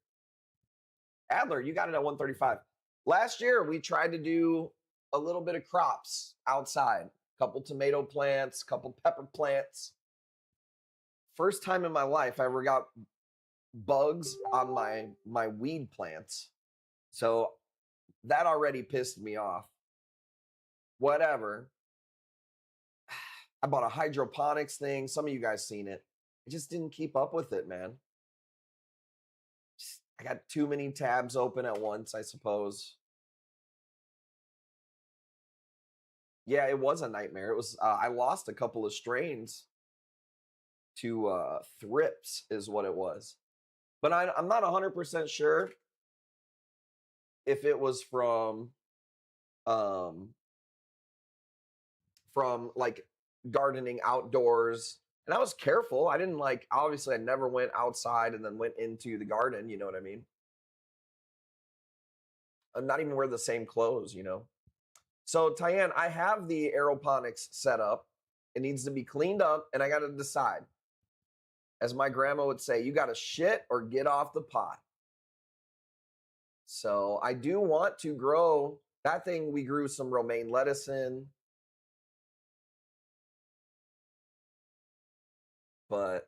Adler, you got it at 135. Last year, we tried to do a little bit of crops outside. Couple tomato plants, couple pepper plants. First time in my life I ever got bugs on my weed plants. So that already pissed me off. Whatever. I bought a hydroponics thing. Some of you guys seen it. I just didn't keep up with it, man. I got too many tabs open at once, I suppose. Yeah, it was a nightmare. It was I lost a couple of strains to thrips is what it was. But I'm not 100% sure if it was from like gardening outdoors. And I was careful. I didn't obviously I never went outside and then went into the garden, you know what I mean? I'm not even wear the same clothes, you know? So Tyann, I have the aeroponics set up. It needs to be cleaned up and I got to decide. As my grandma would say, you got to shit or get off the pot. So I do want to grow that thing. We grew some romaine lettuce in. But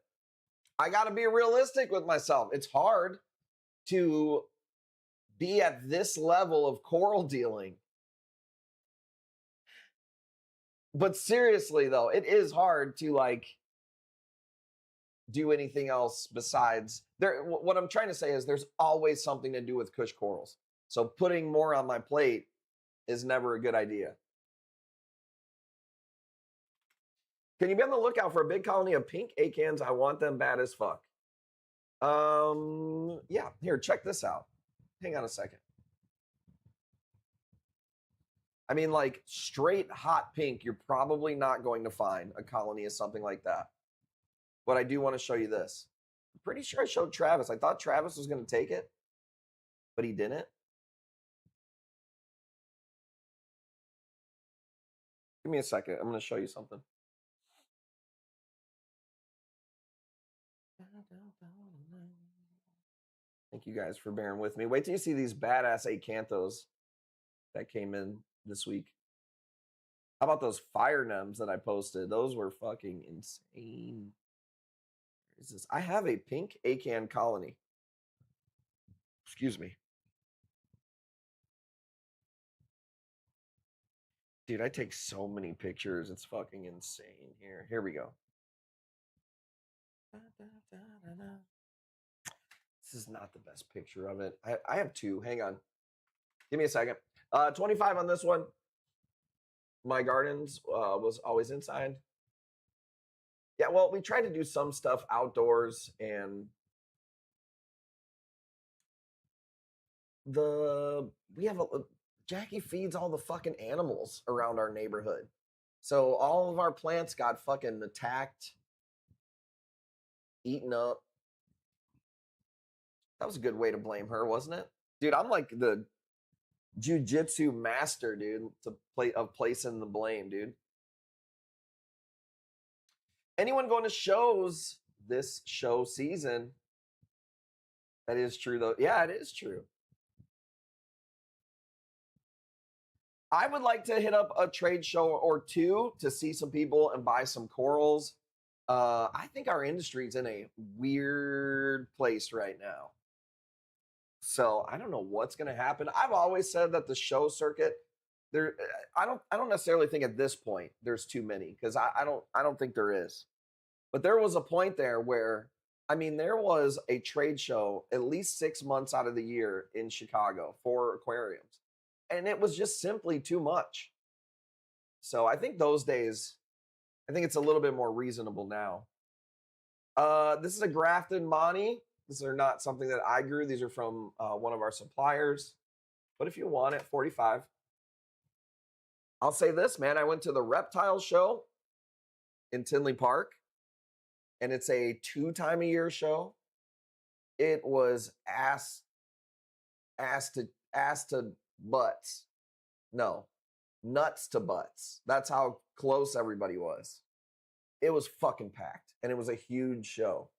I got to be realistic with myself. It's hard to be at this level of coral dealing. But seriously, though, it is hard to do anything else besides there. What I'm trying to say is there's always something to do with Kush corals. So putting more on my plate is never a good idea. Can you be on the lookout for a big colony of pink acans? I want them bad as fuck. Yeah, here, check this out. Hang on a second. I mean, like straight hot pink, you're probably not going to find a colony of something like that. But I do want to show you this. I'm pretty sure I showed Travis. I thought Travis was going to take it, but he didn't. Give me a second. I'm going to show you something. Thank you guys for bearing with me. Wait till you see these badass acanthos that came in this week. How about those fire nems that I posted? Those were fucking insane. Where is this? I have a pink acan colony. Excuse me. Dude, I take so many pictures. It's fucking insane. Here we go. This is not the best picture of it. I have two. Hang on. Give me a second. 25 on this one. My gardens was always inside. Yeah, well, we tried to do some stuff outdoors, and Jackie feeds all the fucking animals around our neighborhood. So all of our plants got fucking attacked, eaten up. That was a good way to blame her, wasn't it? Dude, I'm like the jiu-jitsu master, dude, of placing the blame, dude. Anyone going to shows this show season? That is true, though. Yeah, it is true. I would like to hit up a trade show or two to see some people and buy some corals. I think our industry is in a weird place right now. So I don't know what's going to happen. I've always said that the show circuit, I don't necessarily think at this point there's too many, because I don't think there is. But there was a point there where, I mean, there was a trade show at least 6 months out of the year in Chicago for aquariums, and it was just simply too much. So I think those days, I think it's a little bit more reasonable now. This is a grafted Monty. These are not something that I grew. These are from one of our suppliers. But if you want it, 45. I'll say this, man. I went to the reptile show in Tinley Park, and it's a 2-time-a-year show. It was ass to butts. No, nuts to butts. That's how close everybody was. It was fucking packed, and it was a huge show.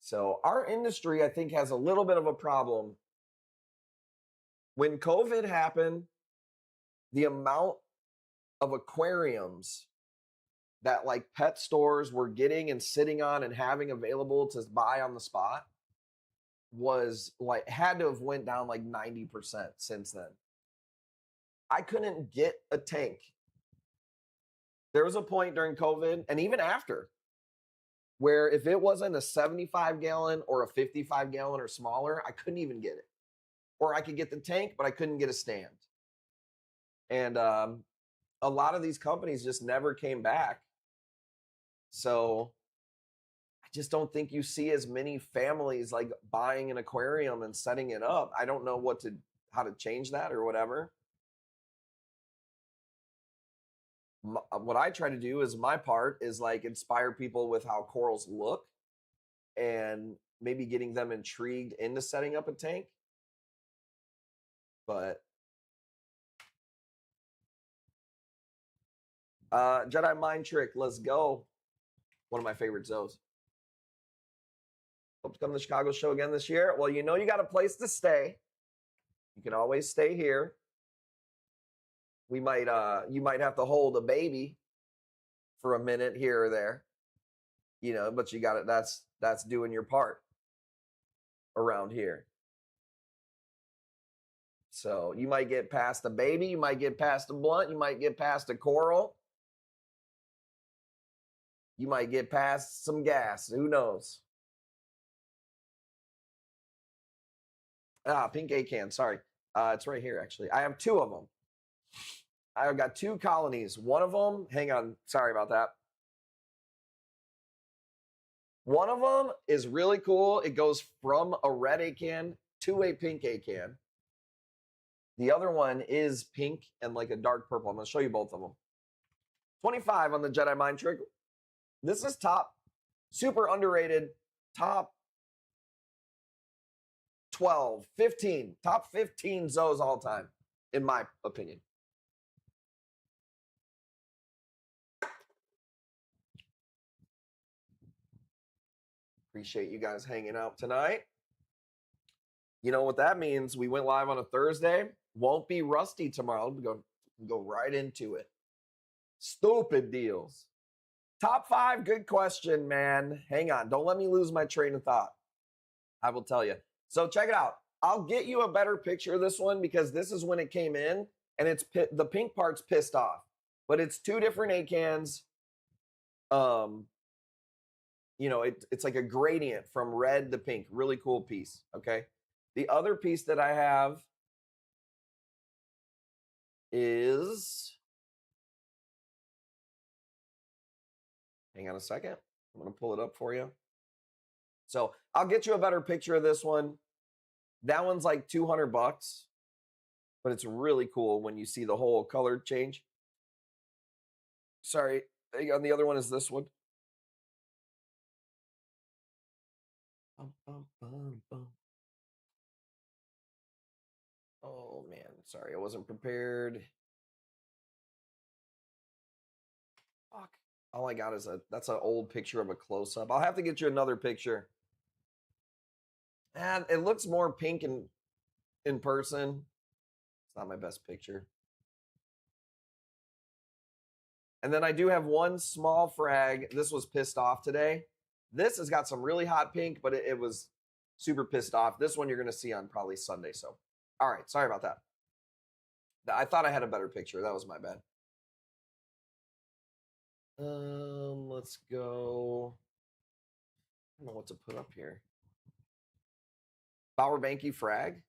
So our industry, I think, has a little bit of a problem. When COVID happened, the amount of aquariums that like pet stores were getting and sitting on and having available to buy on the spot was like, had to have went down like 90% since then. I couldn't get a tank. There was a point during COVID and even after where if it wasn't a 75-gallon or a 55-gallon or smaller, I couldn't even get it. Or I could get the tank, but I couldn't get a stand. And a lot of these companies just never came back. So I just don't think you see as many families like buying an aquarium and setting it up. I don't know how to change that or whatever. What I try to do is my part is like inspire people with how corals look and maybe getting them intrigued into setting up a tank. But Jedi Mind Trick, let's go. One of my favorite zoos. Hope to come to the Chicago show again this year. Well, you know you got a place to stay. You can always stay here. You might have to hold a baby for a minute here or there, you know, but you got it. That's doing your part around here. So you might get past a baby, you might get past a blunt, you might get past a coral, you might get past some gas. Who knows? Pink A-can. Sorry, it's right here. Actually, I have 2 of them. I've got 2 colonies. One of them, hang on, sorry about that. One of them is really cool. It goes from a red A-can to a pink A-can. The other one is pink and like a dark purple. I'm going to show you both of them. 25 on the Jedi Mind Trick. This is top, super underrated, top 12, 15, top 15 zoos all time, in my opinion. Appreciate you guys hanging out tonight. You know what that means? We went live on a Thursday. Won't be rusty tomorrow. We'll go right into it. Stupid deals. Top 5, good question, man. Hang on. Don't let me lose my train of thought. I will tell you. So check it out. I'll get you a better picture of this one because this is when it came in and it's the pink part's pissed off. But it's 2 different A-cans. You know, it's like a gradient from red to pink. Really cool piece, okay? The other piece that I have is, hang on a second. I'm going to pull it up for you. So I'll get you a better picture of this one. That one's like $200, but it's really cool when you see the whole color change. Sorry, and the other one is this one. Oh man, sorry, I wasn't prepared. Fuck. All I got is that's an old picture of a close-up. I'll have to get you another picture. And it looks more pink in person. It's not my best picture. And then I do have one small frag. This was pissed off today. This has got some really hot pink, but it was super pissed off. This one you're going to see on probably Sunday. So, all right. Sorry about that. I thought I had a better picture. That was my bad. Let's go. I don't know what to put up here. Power Banky frag.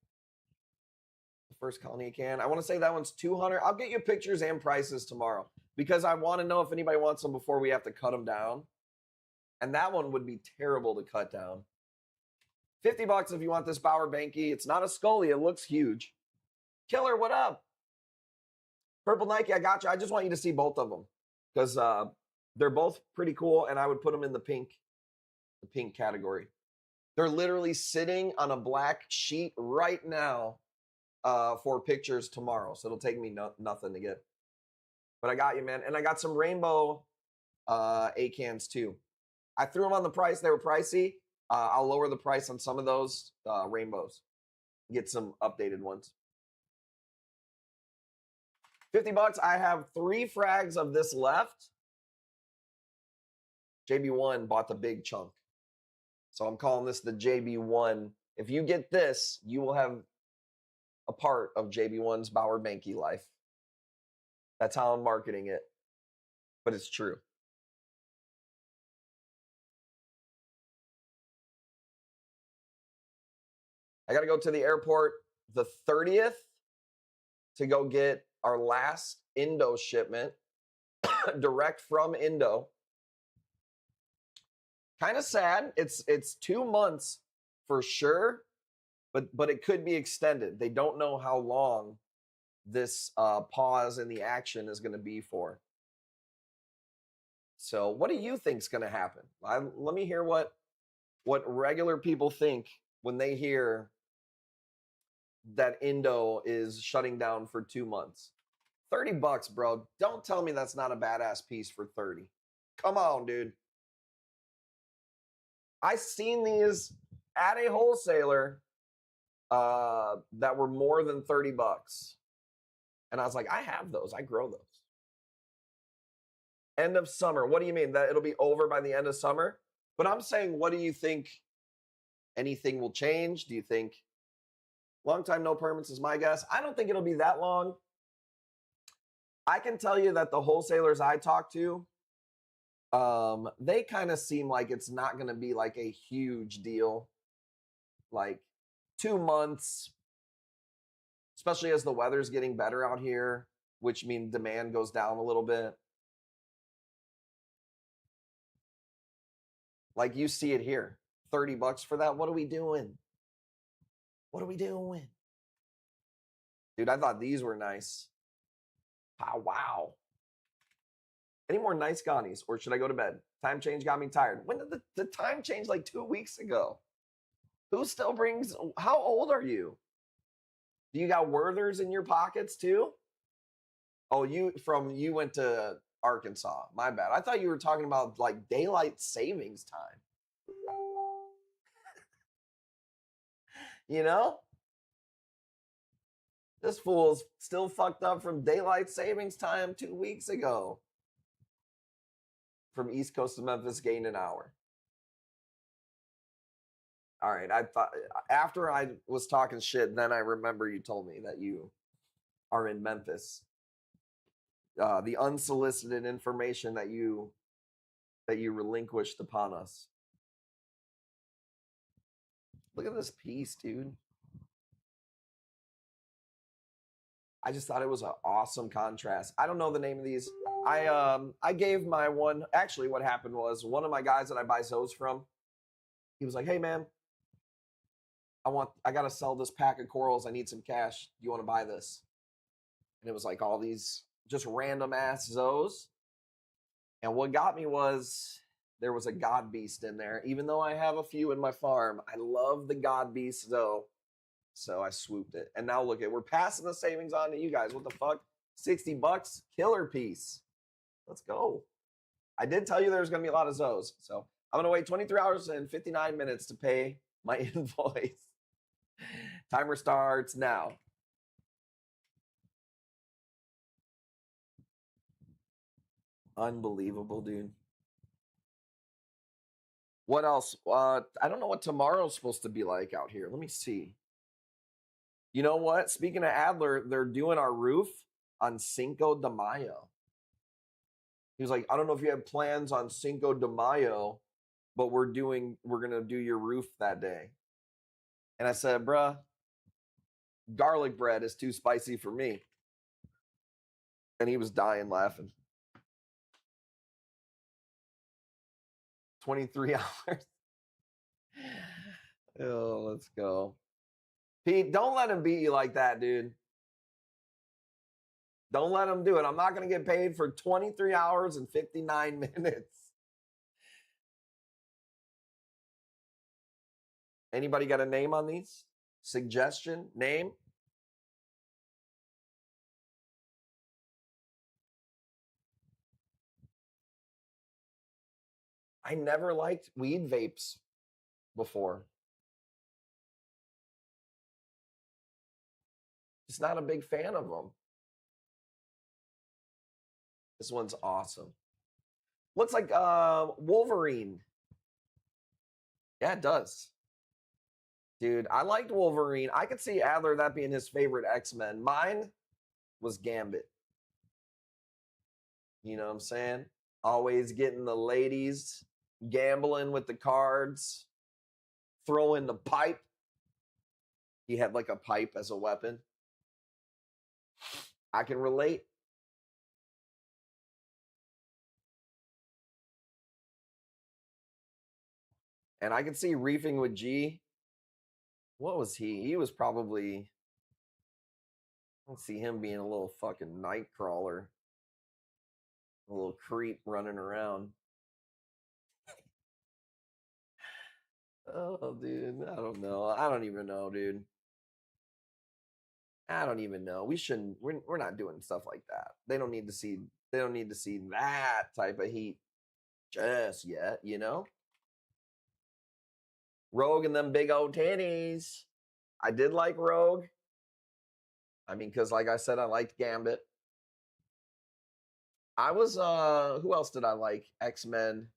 first colony you can. I want to say that one's 200. I'll get you pictures and prices tomorrow because I want to know if anybody wants them before we have to cut them down. And that one would be terrible to cut down. $50 if you want this Bauer Banky. It's not a Scully. It looks huge. Killer, what up? Purple Nike, I got you. I just want you to see both of them because they're both pretty cool, and I would put them in the pink category. They're literally sitting on a black sheet right now for pictures tomorrow, so it'll take me nothing to get. But I got you, man. And I got some rainbow A-cans, too. I threw them on the price. They were pricey. I'll lower the price on some of those rainbows. Get some updated ones. $50. I have 3 frags of this left. JB1 bought the big chunk. So I'm calling this the JB1. If you get this, you will have a part of JB1's Bauer Banky life. That's how I'm marketing it. But it's true. I got to go to the airport the 30th to go get our last Indo shipment direct from Indo. Kind of sad. It's 2 months for sure, but it could be extended. They don't know how long this pause in the action is going to be for. So what do you think is going to happen? Let me hear what regular people think when they hear that Indo is shutting down for 2 months. $30, bro. Don't tell me that's not a badass piece for 30. Come on, dude. I seen these at a wholesaler that were more than $30. And I was like, I have those. I grow those. End of summer. What do you mean? That it'll be over by the end of summer? But I'm saying, what do you think? Anything will change? Do you think long time no permits is my guess? I don't think it'll be that long. I can tell you that the wholesalers I talk to, they kind of seem like it's not going to be like a huge deal. Like 2 months, especially as the weather's getting better out here, which means demand goes down a little bit. Like you see it here, $30 for that. What are we doing? What are we doing? Dude, I thought these were nice. Ah, wow. Any more nice Ghanies, or should I go to bed? Time change got me tired. When did the time change? Like 2 weeks ago. Who still brings, how old are you? Do you got Werthers in your pockets too? Oh, you went to Arkansas. My bad. I thought you were talking about like daylight savings time. You know? This fool's still fucked up from daylight savings time 2 weeks ago. From East Coast of Memphis, gained an hour. All right, I thought after I was talking shit, then I remember you told me that you are in Memphis. The unsolicited information that you relinquished upon us. Look at this piece, dude. I just thought it was an awesome contrast. I don't know the name of these. I gave my one. Actually, what happened was one of my guys that I buy Zoes from, he was like, "Hey man, I gotta sell this pack of corals. I need some cash. Do you want to buy this?" And it was like all these just random ass Zoes. And what got me was there was a God Beast in there. Even though I have a few in my farm, I love the God Beast Zoe. So I swooped it. And now look at, we're passing the savings on to you guys. What the fuck? $60, killer piece. Let's go. I did tell you there's going to be a lot of Zoes. So I'm going to wait 23 hours and 59 minutes to pay my invoice. Timer starts now. Unbelievable, dude. What else? I don't know what tomorrow's supposed to be like out here. Let me see. You know what? Speaking of Adler, they're doing our roof on Cinco de Mayo. He was like, I don't know if you have plans on Cinco de Mayo, but we're going to do your roof that day. And I said, bruh, garlic bread is too spicy for me. And he was dying laughing. 23 hours. Oh, let's go. Pete, don't let him beat you like that, dude. Don't let him do it. I'm not going to get paid for 23 hours and 59 minutes. Anybody got a name on these? Suggestion? Name? I never liked weed vapes before. Just not a big fan of them. This one's awesome. Looks like Wolverine. Yeah, it does. Dude, I liked Wolverine. I could see Adler that being his favorite X-Men. Mine was Gambit. You know what I'm saying? Always getting the ladies, gambling with the cards, throwing the pipe. He had like a pipe as a weapon. I can relate. And I could see reefing with G. What was he? He was probably, I don't see him being a little fucking night crawler. A little creep running around. Oh, dude, I don't know. I don't even know, dude. I don't even know. We shouldn't. We're not doing stuff like that. They don't need to see. They don't need to see that type of heat just yet. You know. Rogue and them big old titties. I did like Rogue. I mean, because like I said, I liked Gambit. I was who else did I like? X-Men.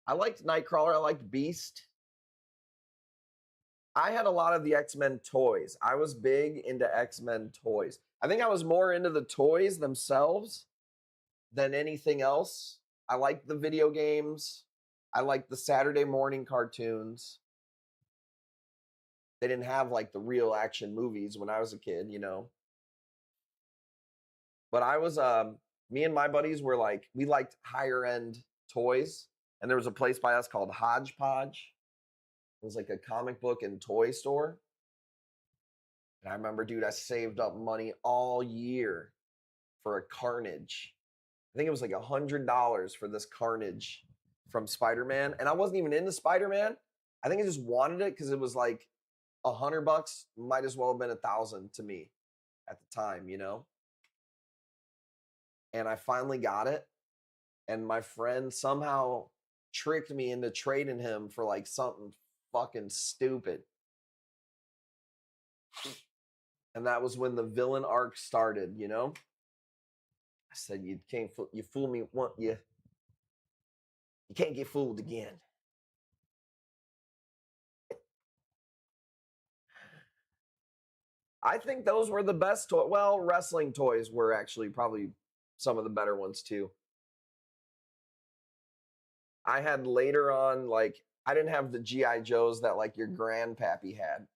I liked Nightcrawler. I liked Beast. I had a lot of the X-Men toys. I was big into X-Men toys. I think I was more into the toys themselves than anything else. I liked the video games. I liked the Saturday morning cartoons. They didn't have like the real action movies when I was a kid, you know. But I was me and my buddies were like, we liked higher end toys. And there was a place by us called Hodgepodge. It was like a comic book and toy store. And I remember, dude, I saved up money all year for a Carnage. I think it was like $100 for this Carnage from Spider-Man. And I wasn't even into Spider-Man. I think I just wanted it because it was like $100. Might as well have been 1,000 to me at the time, you know? And I finally got it. And my friend somehow tricked me into trading him for like something fucking stupid. And that was when the villain arc started, you know? I said, you can't you fool me once, you can't get fooled again. I think those were the best toys. Well, wrestling toys were actually probably some of the better ones too. I had later on, like, I didn't have the G.I. Joes that like your grandpappy had.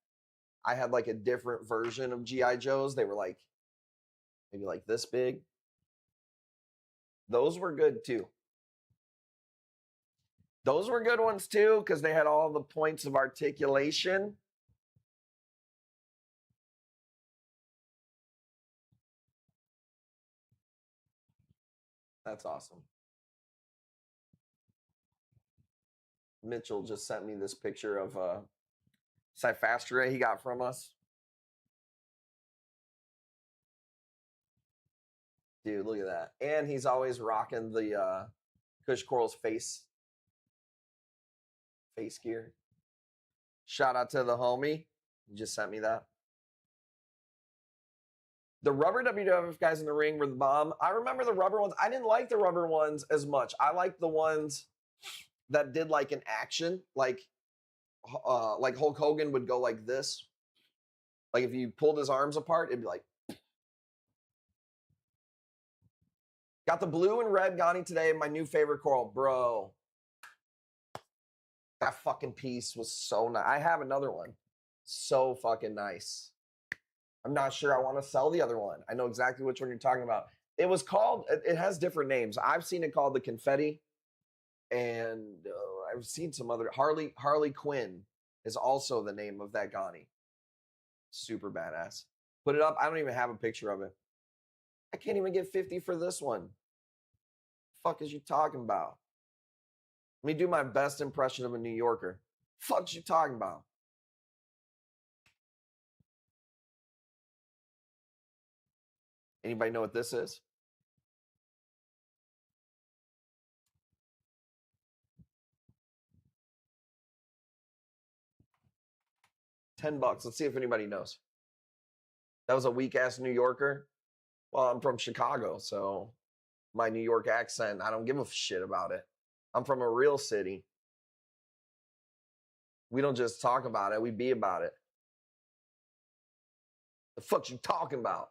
I had like a different version of G.I. Joes. They were like maybe like this big. Those were good too. Those were good ones too because they had all the points of articulation. That's awesome. Mitchell just sent me this picture of Cyphastra he got from us. Dude, look at that. And he's always rocking the Kush Coral's face gear. Shout out to the homie. He just sent me that. The rubber WWF guys in the ring were the bomb. I remember the rubber ones. I didn't like the rubber ones as much. I liked the ones that did like an action, like Hulk Hogan would go like this. Like if you pulled his arms apart, it'd be like. Got the blue and red Gani today, my new favorite coral. Bro, that fucking piece was so nice. I have another one. So fucking nice. I'm not sure I want to sell the other one. I know exactly which one you're talking about. It was called, it has different names. I've seen it called the Confetti, and I've seen some other, Harley Quinn is also the name of that Ghani. Super badass. Put it up. I don't even have a picture of it. I can't even get 50 for this one. Fuck is you talking about? Let me do my best impression of a New Yorker. Fuck's you talking about? Anybody know what this is? $10. Let's see if anybody knows. That was a weak ass New Yorker. Well, I'm from Chicago, so my New York accent, I don't give a shit about it. I'm from a real city. We don't just talk about it, we be about it. The fuck you talking about?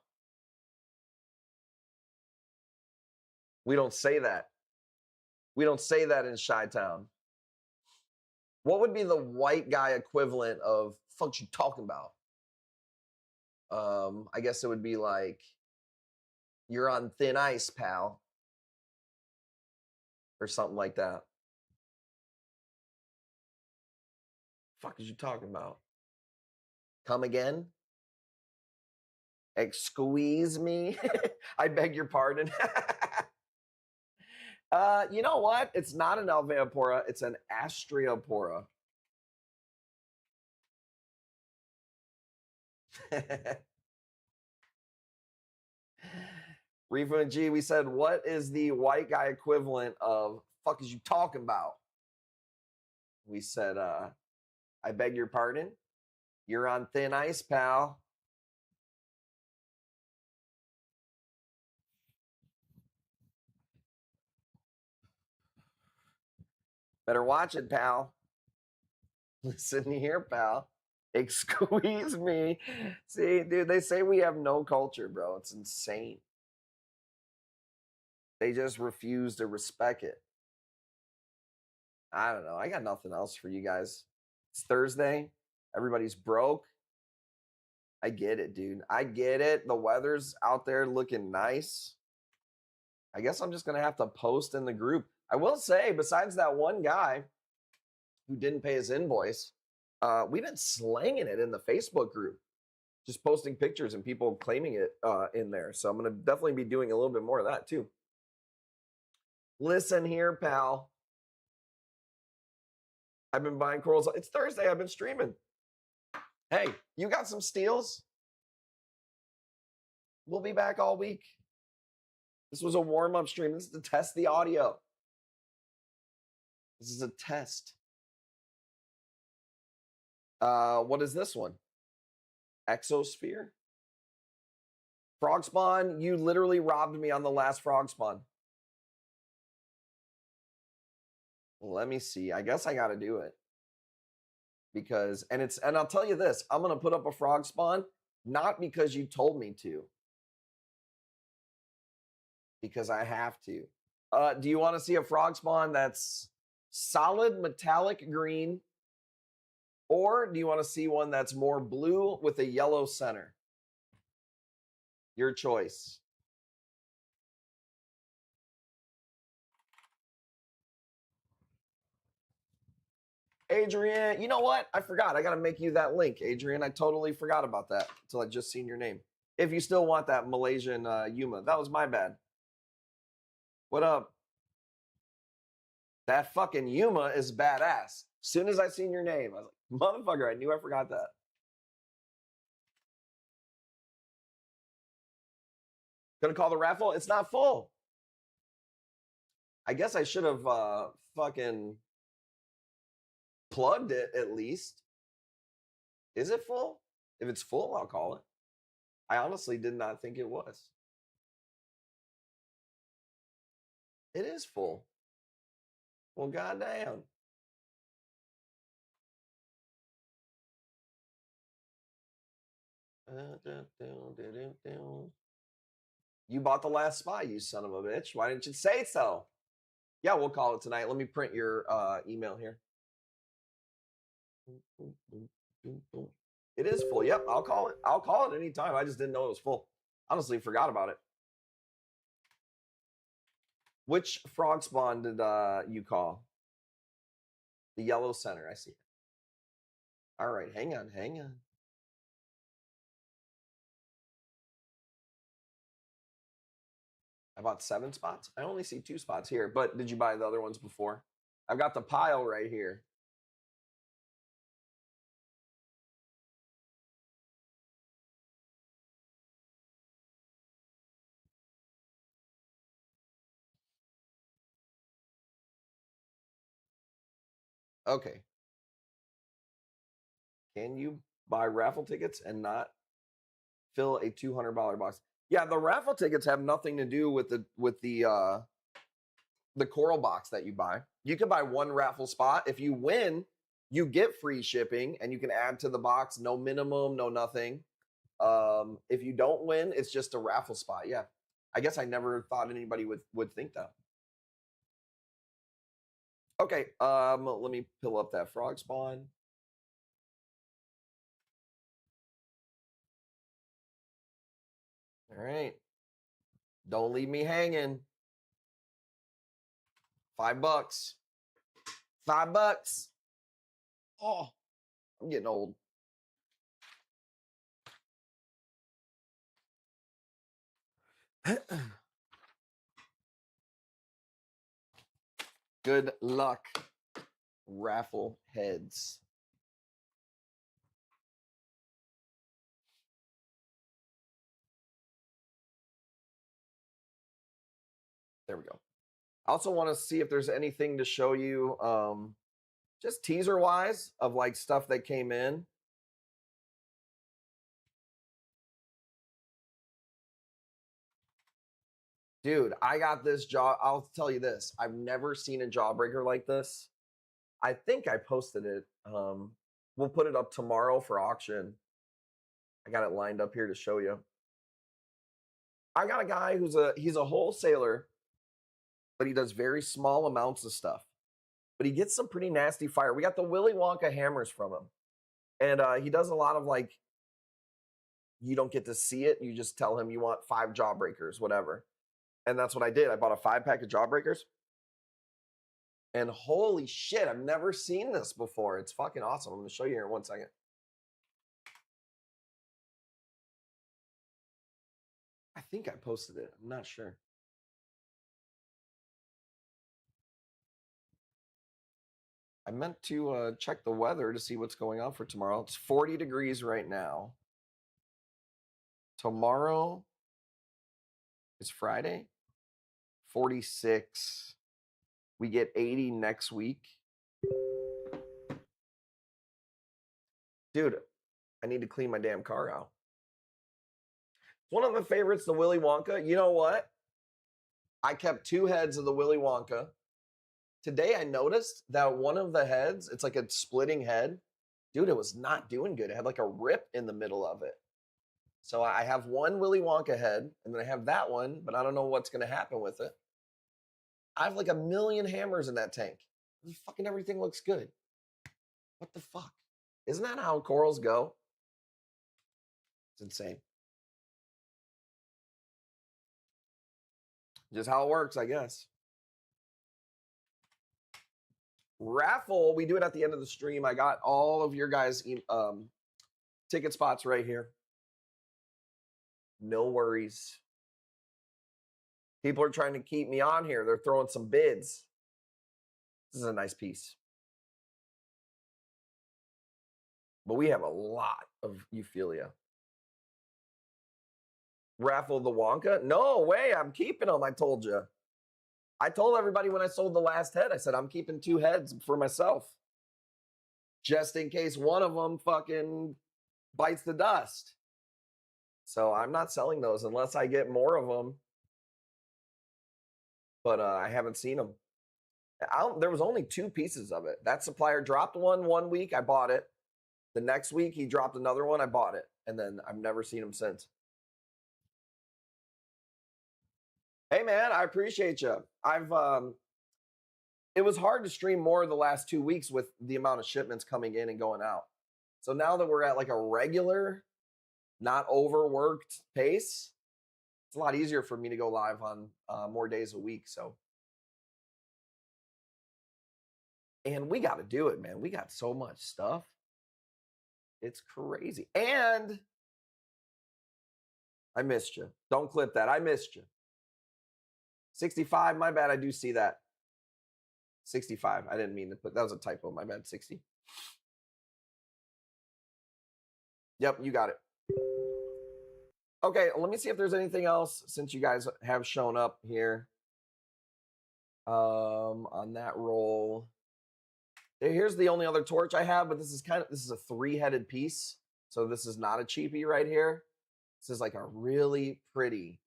We don't say that. We don't say that in Chi-Town. What would be the white guy equivalent of fuck you talking about? I guess it would be like, you're on thin ice, pal. Or something like that. Fuck is you talking about? Come again? Excuse me? I beg your pardon. You know what? It's not an Alveopora. It's an Astreopora. Reef and G, we said, what is the white guy equivalent of fuck is you talking about? We said, I beg your pardon. You're on thin ice, pal. Better watch it, pal. Listen here, pal. Excuse me. See, dude, they say we have no culture, bro. It's insane. They just refuse to respect it. I don't know. I got nothing else for you guys. It's Thursday. Everybody's broke. I get it, dude. I get it. The weather's out there looking nice. I guess I'm just going to have to post in the group. I will say, besides that one guy who didn't pay his invoice, we've been slanging it in the Facebook group. Just posting pictures and people claiming it in there. So I'm going to definitely be doing a little bit more of that too. Listen here, pal. I've been buying corals. It's Thursday. I've been streaming. Hey, you got some steals? We'll be back all week. This was a warm-up stream. This is to test the audio. This is a test. What is this one? Exosphere? Frog spawn, you literally robbed me on the last frog spawn. Let me see. I guess I got to do it. Because, and I'll tell you this, I'm going to put up a frog spawn, not because you told me to. Because I have to. Do you want to see a frog spawn that's solid metallic green? Or do you want to see one that's more blue with a yellow center? Your choice. Adrian, you know what? I forgot. I got to make you that link, Adrian. I totally forgot about that until I just seen your name. If you still want that Malaysian Yuma, that was my bad. What up? That fucking Yuma is badass. As soon as I seen your name, I was like, motherfucker, I knew I forgot that. Gonna call the raffle? It's not full. I guess I should have fucking plugged it at least. Is it full? If it's full, I'll call it. I honestly did not think it was. It is full. Well, goddamn. You bought the last spot, you son of a bitch. Why didn't you say so? Yeah, we'll call it tonight. Let me print your email here. It is full. Yep, I'll call it. I'll call it anytime. I just didn't know it was full. Honestly, forgot about it. Which frog spawn did you call? The yellow center. I see it. All right, hang on. I bought 7 spots. I only see 2 spots here, but did you buy the other ones before? I've got the pile right here. Okay. Can you buy raffle tickets and not fill a $200 box? Yeah, the raffle tickets have nothing to do with the coral box that you buy. You can buy 1 raffle spot. If you win, you get free shipping and you can add to the box, no minimum, no nothing. If you don't win, it's just a raffle spot. Yeah. I guess I never thought anybody would think that. Okay, let me pull up that frog spawn. All right. Don't leave me hanging. $5. $5. Oh, I'm getting old. Good luck, raffle heads. There we go. I also want to see if there's anything to show you, just teaser wise, of like stuff that came in. Dude, I got this jaw. I'll tell you this. I've never seen a jawbreaker like this. I think I posted it. We'll put it up tomorrow for auction. I got it lined up here to show you. I got a guy he's a wholesaler, but he does very small amounts of stuff. But he gets some pretty nasty fire. We got the Willy Wonka hammers from him. And he does a lot of like, you don't get to see it. You just tell him you want 5 jawbreakers, whatever. And that's what I did. I bought a 5-pack of jawbreakers. And holy shit, I've never seen this before. It's fucking awesome. I'm going to show you here in 1 second. I think I posted it. I'm not sure. I meant to check the weather to see what's going on for tomorrow. It's 40 degrees right now. Tomorrow is Friday. 46. We get 80 next week. Dude, I need to clean my damn car out. One of my favorites, the Willy Wonka. You know what? I kept 2 heads of the Willy Wonka. Today I noticed that one of the heads, it's like a splitting head. Dude, it was not doing good. It had like a rip in the middle of it. So I have 1 Willy Wonka head, and then I have that one, but I don't know what's going to happen with it. I have like 1,000,000 hammers in that tank. Fucking everything looks good. What the fuck? Isn't that how corals go? It's insane. Just how it works, I guess. Raffle, we do it at the end of the stream. I got all of your guys' ticket spots right here. No worries. People are trying to keep me on here. They're throwing some bids. This is a nice piece. But we have a lot of Euphilia. Raffle the Wonka? No way. I'm keeping them. I told you. I told everybody when I sold the last head, I said, I'm keeping 2 heads for myself. Just in case one of them fucking bites the dust. So I'm not selling those unless I get more of them. But I haven't seen them. There was only 2 pieces of it. That supplier dropped one week. I bought it. The next week, he dropped another one. I bought it. And then I've never seen him since. Hey, man, I appreciate you. It was hard to stream more the last 2 weeks with the amount of shipments coming in and going out. So now that we're at like a regular, not overworked pace, it's a lot easier for me to go live on more days a week. So, and we got to do it, man. We got so much stuff. It's crazy. And I missed you. Don't clip that. I missed you. 65, my bad. I do see that. 65. I didn't mean to put, that was a typo. My bad. 60. Yep, you got it. Okay, let me see if there's anything else since you guys have shown up here on that roll. Here's the only other torch I have, but this is a 3-headed piece. So this is not a cheapie right here. This is like a really pretty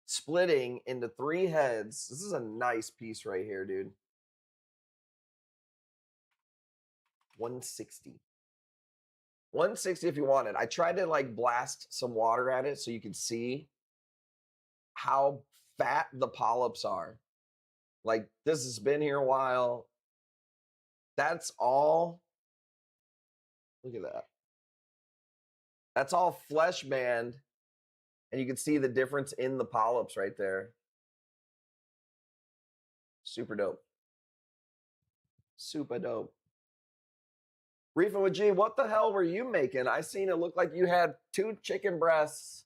splitting into 3 heads. This is a nice piece right here, dude. 160. 160 if you want it. I tried to like blast some water at it so you could see how fat the polyps are. Like this has been here a while. That's all. Look at that. That's all flesh band. And you can see the difference in the polyps right there. Super dope. Super dope. Reef with G, what the hell were you making? I seen it look like you had 2 chicken breasts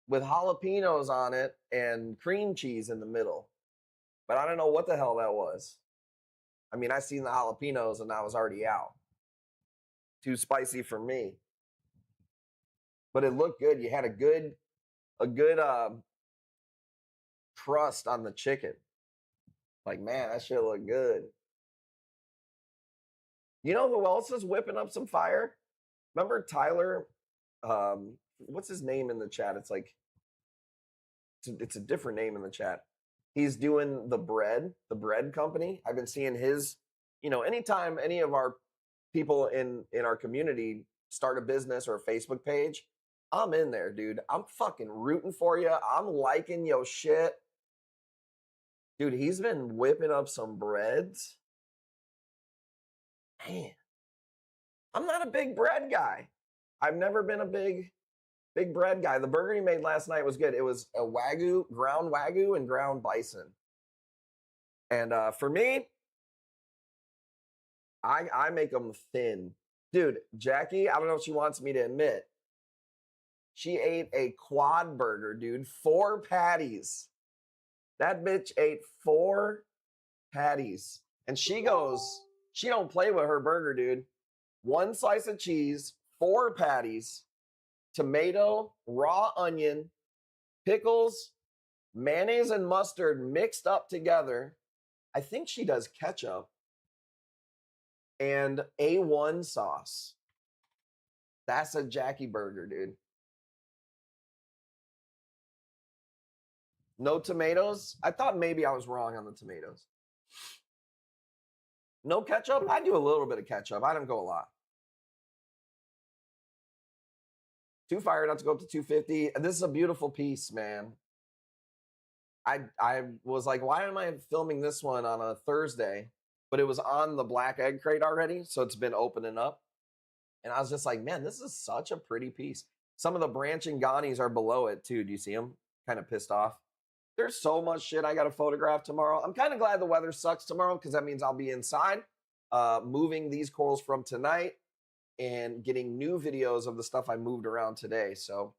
with jalapenos on it and cream cheese in the middle. But I don't know what the hell that was. I mean, I seen the jalapenos and I was already out. Too spicy for me. But it looked good. You had a good crust on the chicken. Like, man, that shit looked good. You know who else is whipping up some fire? Remember Tyler? What's his name in the chat? It's like, it's a different name in the chat. He's doing the bread company. I've been seeing his, anytime any of our people in our community start a business or a Facebook page, I'm in there, dude. I'm fucking rooting for you. I'm liking your shit. Dude, he's been whipping up some breads. Man, I'm not a big bread guy. I've never been a big bread guy. The burger he made last night was good. It was a ground wagyu and ground bison. And for me, I make them thin. Dude, Jackie, I don't know if she wants me to admit, she ate a quad burger, dude. 4 patties. That bitch ate 4 patties. And she goes, she don't play with her burger, dude. 1 slice of cheese, 4 patties, tomato, raw onion, pickles, mayonnaise and mustard mixed up together. I think she does ketchup and A1 sauce. That's a Jackie burger, dude. No tomatoes? I thought maybe I was wrong on the tomatoes. No ketchup? I do a little bit of ketchup. I don't go a lot. Too fired not to go up to 250. This is a beautiful piece, man. I was like, why am I filming this one on a Thursday? But it was on the black egg crate already, so it's been opening up. And I was just like, man, this is such a pretty piece. Some of the branching Ghanis are below it too. Do you see them? Kind of pissed off. There's so much shit I got to photograph tomorrow. I'm kind of glad the weather sucks tomorrow because that means I'll be inside moving these corals from tonight and getting new videos of the stuff I moved around today. So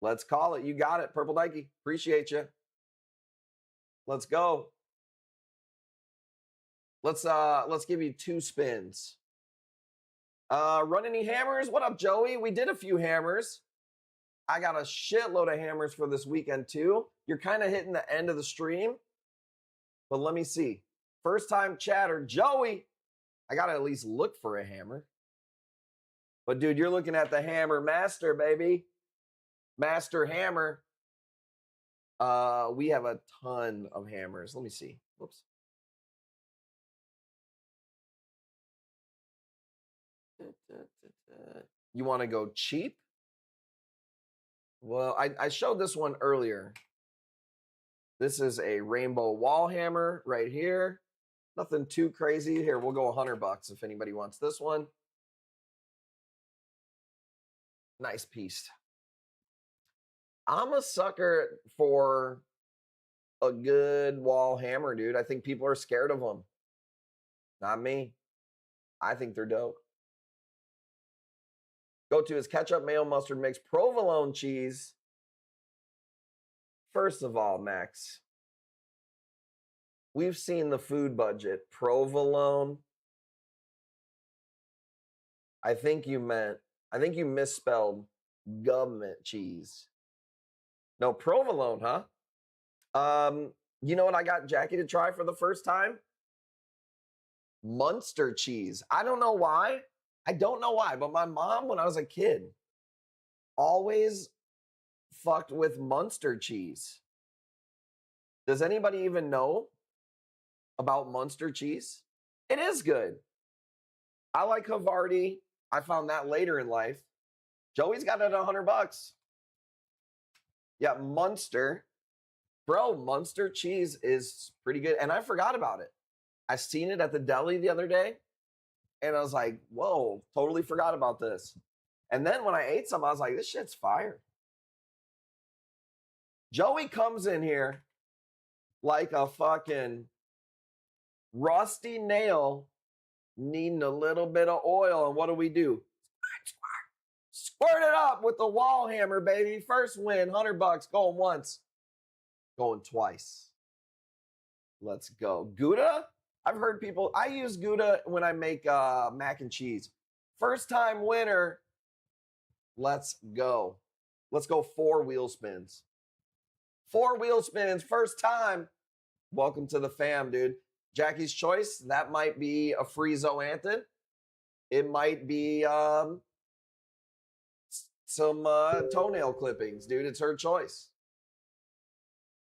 let's call it. You got it, Purple Nike. Appreciate you. Let's go. Let's give you 2 spins. Run any hammers? What up, Joey? We did a few hammers. I got a shitload of hammers for this weekend too. You're kind of hitting the end of the stream, but let me see. First time chatter, Joey. I got to at least look for a hammer. But dude, you're looking at the hammer master, baby. Master hammer. We have a ton of hammers. Let me see. Whoops. You want to go cheap? Well, I showed this one earlier. This is a rainbow wall hammer right here. Nothing too crazy. Here, we'll go $100 if anybody wants this one. Nice piece. I'm a sucker for a good wall hammer, dude. I think people are scared of them. Not me. I think they're dope. Go to is ketchup, mayo, mustard mix, provolone cheese. First of all, Max, we've seen the food budget. Provolone. I think you misspelled government cheese. No, provolone, huh? You know what I got Jackie to try for the first time? Munster cheese. I don't know why. But my mom, when I was a kid, always fucked with Munster cheese. Does anybody even know about Munster cheese? It is good. I like Havarti. I found that later in life. Joey's got it at $100. Yeah, Munster. Bro, Munster cheese is pretty good. And I forgot about it. I seen it at the deli the other day. And I was like, whoa, totally forgot about this. And then when I ate some, I was like, this shit's fire. Joey comes in here like a fucking rusty nail needing a little bit of oil. And what do? Squirt it up with the wall hammer, baby. First win, $100. Going once, going twice. Let's go. Gouda? I've heard people, I use Gouda when I make mac and cheese. First time winner. Let's go. Let's go 4 wheel spins. 4 wheel spins, first time. Welcome to the fam, dude. Jackie's choice, that might be a free Zoanthan. It might be some toenail clippings, dude. It's her choice.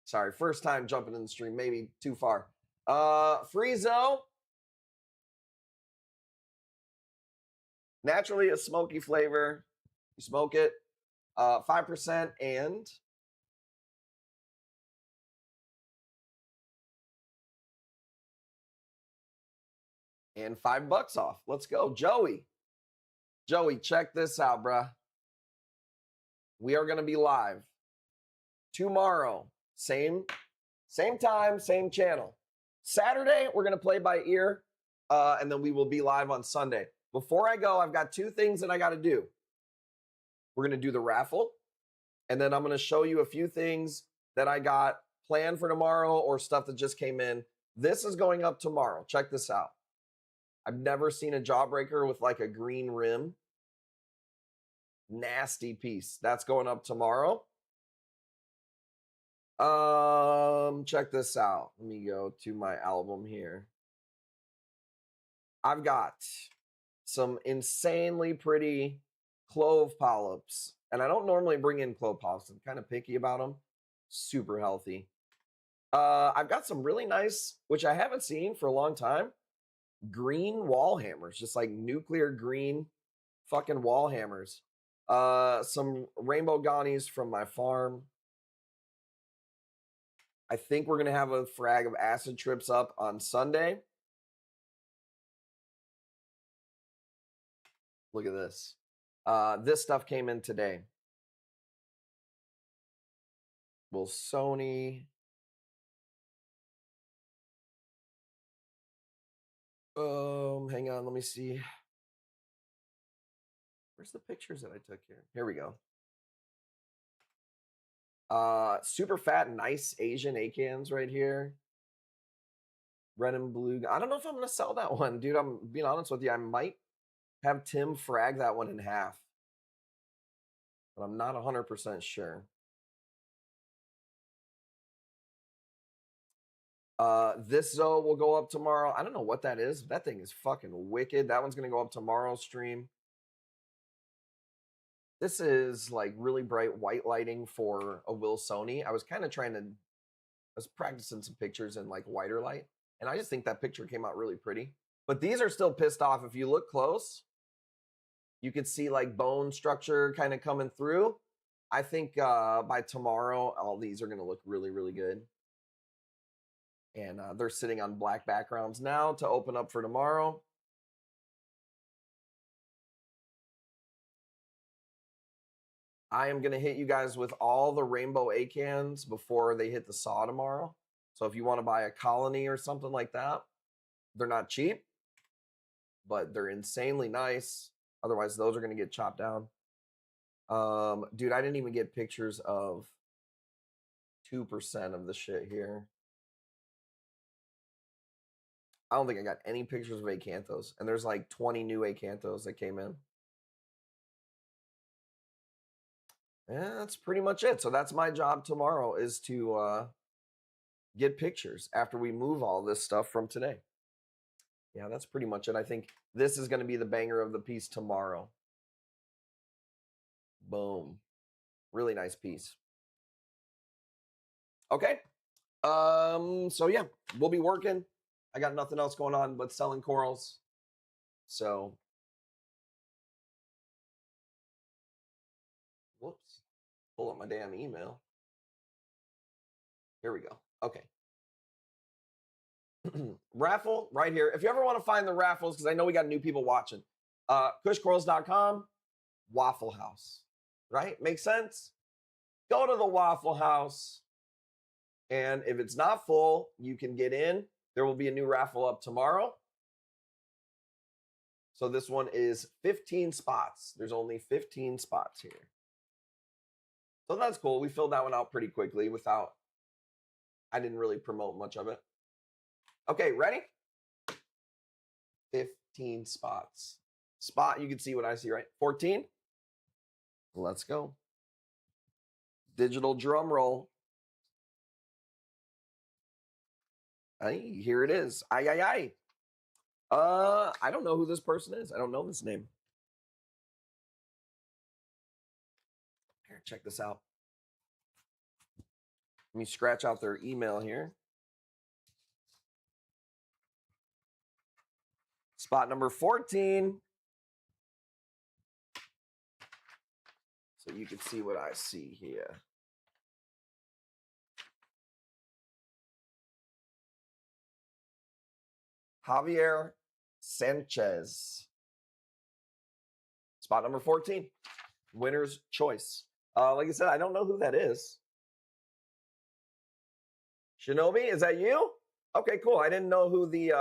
Sorry, first time jumping in the stream, maybe too far. Friezo. Naturally a smoky flavor. You smoke it. 5% and $5 off. Let's go. Joey. Joey, check this out, bruh. We are going to be live tomorrow. Same time, same channel. Saturday, we're going to play by ear, and then we will be live on Sunday. Before I go, I've got 2 things that I got to do. We're going to do the raffle, and then I'm going to show you a few things that I got planned for tomorrow or stuff that just came in. This is going up tomorrow. Check this out. I've never seen a jawbreaker with like a green rim. Nasty piece. That's going up tomorrow. Check this out. Let me go to my album here. I've got some insanely pretty clove polyps. And I don't normally bring in clove polyps. I'm kind of picky about them. Super healthy. I've got some really nice, which I haven't seen for a long time, green wall hammers. Just like nuclear green fucking wall hammers. Some rainbow Ghanies from my farm. I think we're going to have a frag of acid trips up on Sunday. Look at this. This stuff came in today. Will Sony. Hang on, let me see. Where's the pictures that I took here? Here we go. Super fat, nice Asian acans right here. Red and blue. I don't know if I'm going to sell that one, dude. I'm being honest with you. I might have Tim frag that one in half. But I'm not 100% sure. This Zoe will go up tomorrow. I don't know what that is. That thing is fucking wicked. That one's going to go up tomorrow's stream. This is like really bright white lighting for a Wilsoni. I was practicing some pictures in like whiter light. And I just think that picture came out really pretty. But these are still pissed off. If you look close, you could see like bone structure kind of coming through. I think by tomorrow, all these are going to look really, really good. And they're sitting on black backgrounds now to open up for tomorrow. I am going to hit you guys with all the rainbow A-cans before they hit the saw tomorrow. So if you want to buy a colony or something like that, they're not cheap, but they're insanely nice. Otherwise, those are going to get chopped down. Dude, I didn't even get pictures of 2% of the shit here. I don't think I got any pictures of acanthos. And there's like 20 new acanthos that came in. And that's pretty much it. So that's my job tomorrow, is to get pictures after we move all this stuff from today. Yeah, that's pretty much it. I think this is going to be the banger of the piece tomorrow. Boom. Really nice piece. Okay. So yeah, we'll be working. I got nothing else going on but selling corals. So, whoops. Pull up my damn email. Here we go. Okay. Raffle right here. If you ever want to find the raffles, because I know we got new people watching, cushcorals.com, Waffle House, right? Makes sense? Go to the Waffle House, and if it's not full, you can get in. There will be a new raffle up tomorrow. So this one is 15 spots. There's only 15 spots here. So that's cool. We filled that one out pretty quickly without, I didn't really promote much of it. Okay, ready? 15 spots. Spot, you can see what I see, right? 14. Let's go. Digital drum roll. Hey, here it is. Aye, aye, aye. I don't know who this person is. I don't know this name. Here, check this out. Let me scratch out their email here. Spot number 14. So you can see what I see here. Javier Sanchez. Spot number 14. Winner's choice. Like I said, I don't know who that is. Shinobi, is that you? Okay, cool. I didn't know who the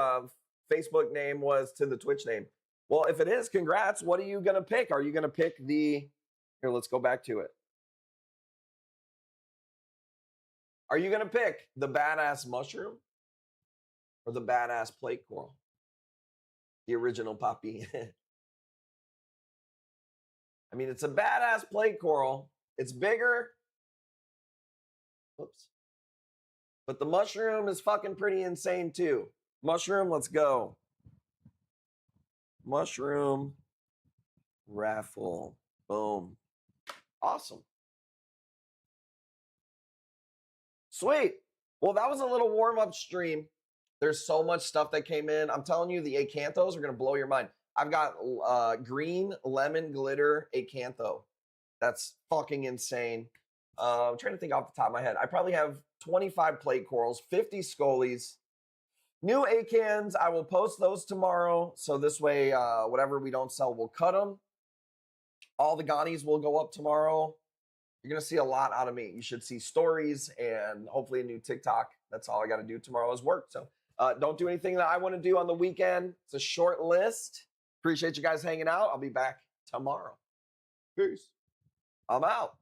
Facebook name was to the Twitch name. Well, if it is, congrats. What are you going to pick? Are you going to pick the... Here, let's go back to it. Are you going to pick the badass mushroom or the badass plate coral? The original Poppy. I mean, it's a badass plate coral. It's bigger. Whoops. But the mushroom is fucking pretty insane too. Mushroom, let's go. Mushroom raffle. Boom. Awesome. Sweet. Well, that was a little warm-up stream. There's so much stuff that came in. I'm telling you, the acanthos are going to blow your mind. I've got green lemon glitter acantho. That's fucking insane. I'm trying to think off the top of my head. I probably have 25 plate corals, 50 scolies, new acans. I will post those tomorrow. So this way, whatever we don't sell, we'll cut them. All the Ghanies will go up tomorrow. You're going to see a lot out of me. You should see stories and hopefully a new TikTok. That's all I got to do tomorrow is work. So don't do anything that I want to do on the weekend. It's a short list. Appreciate you guys hanging out. I'll be back tomorrow. Peace. I'm out.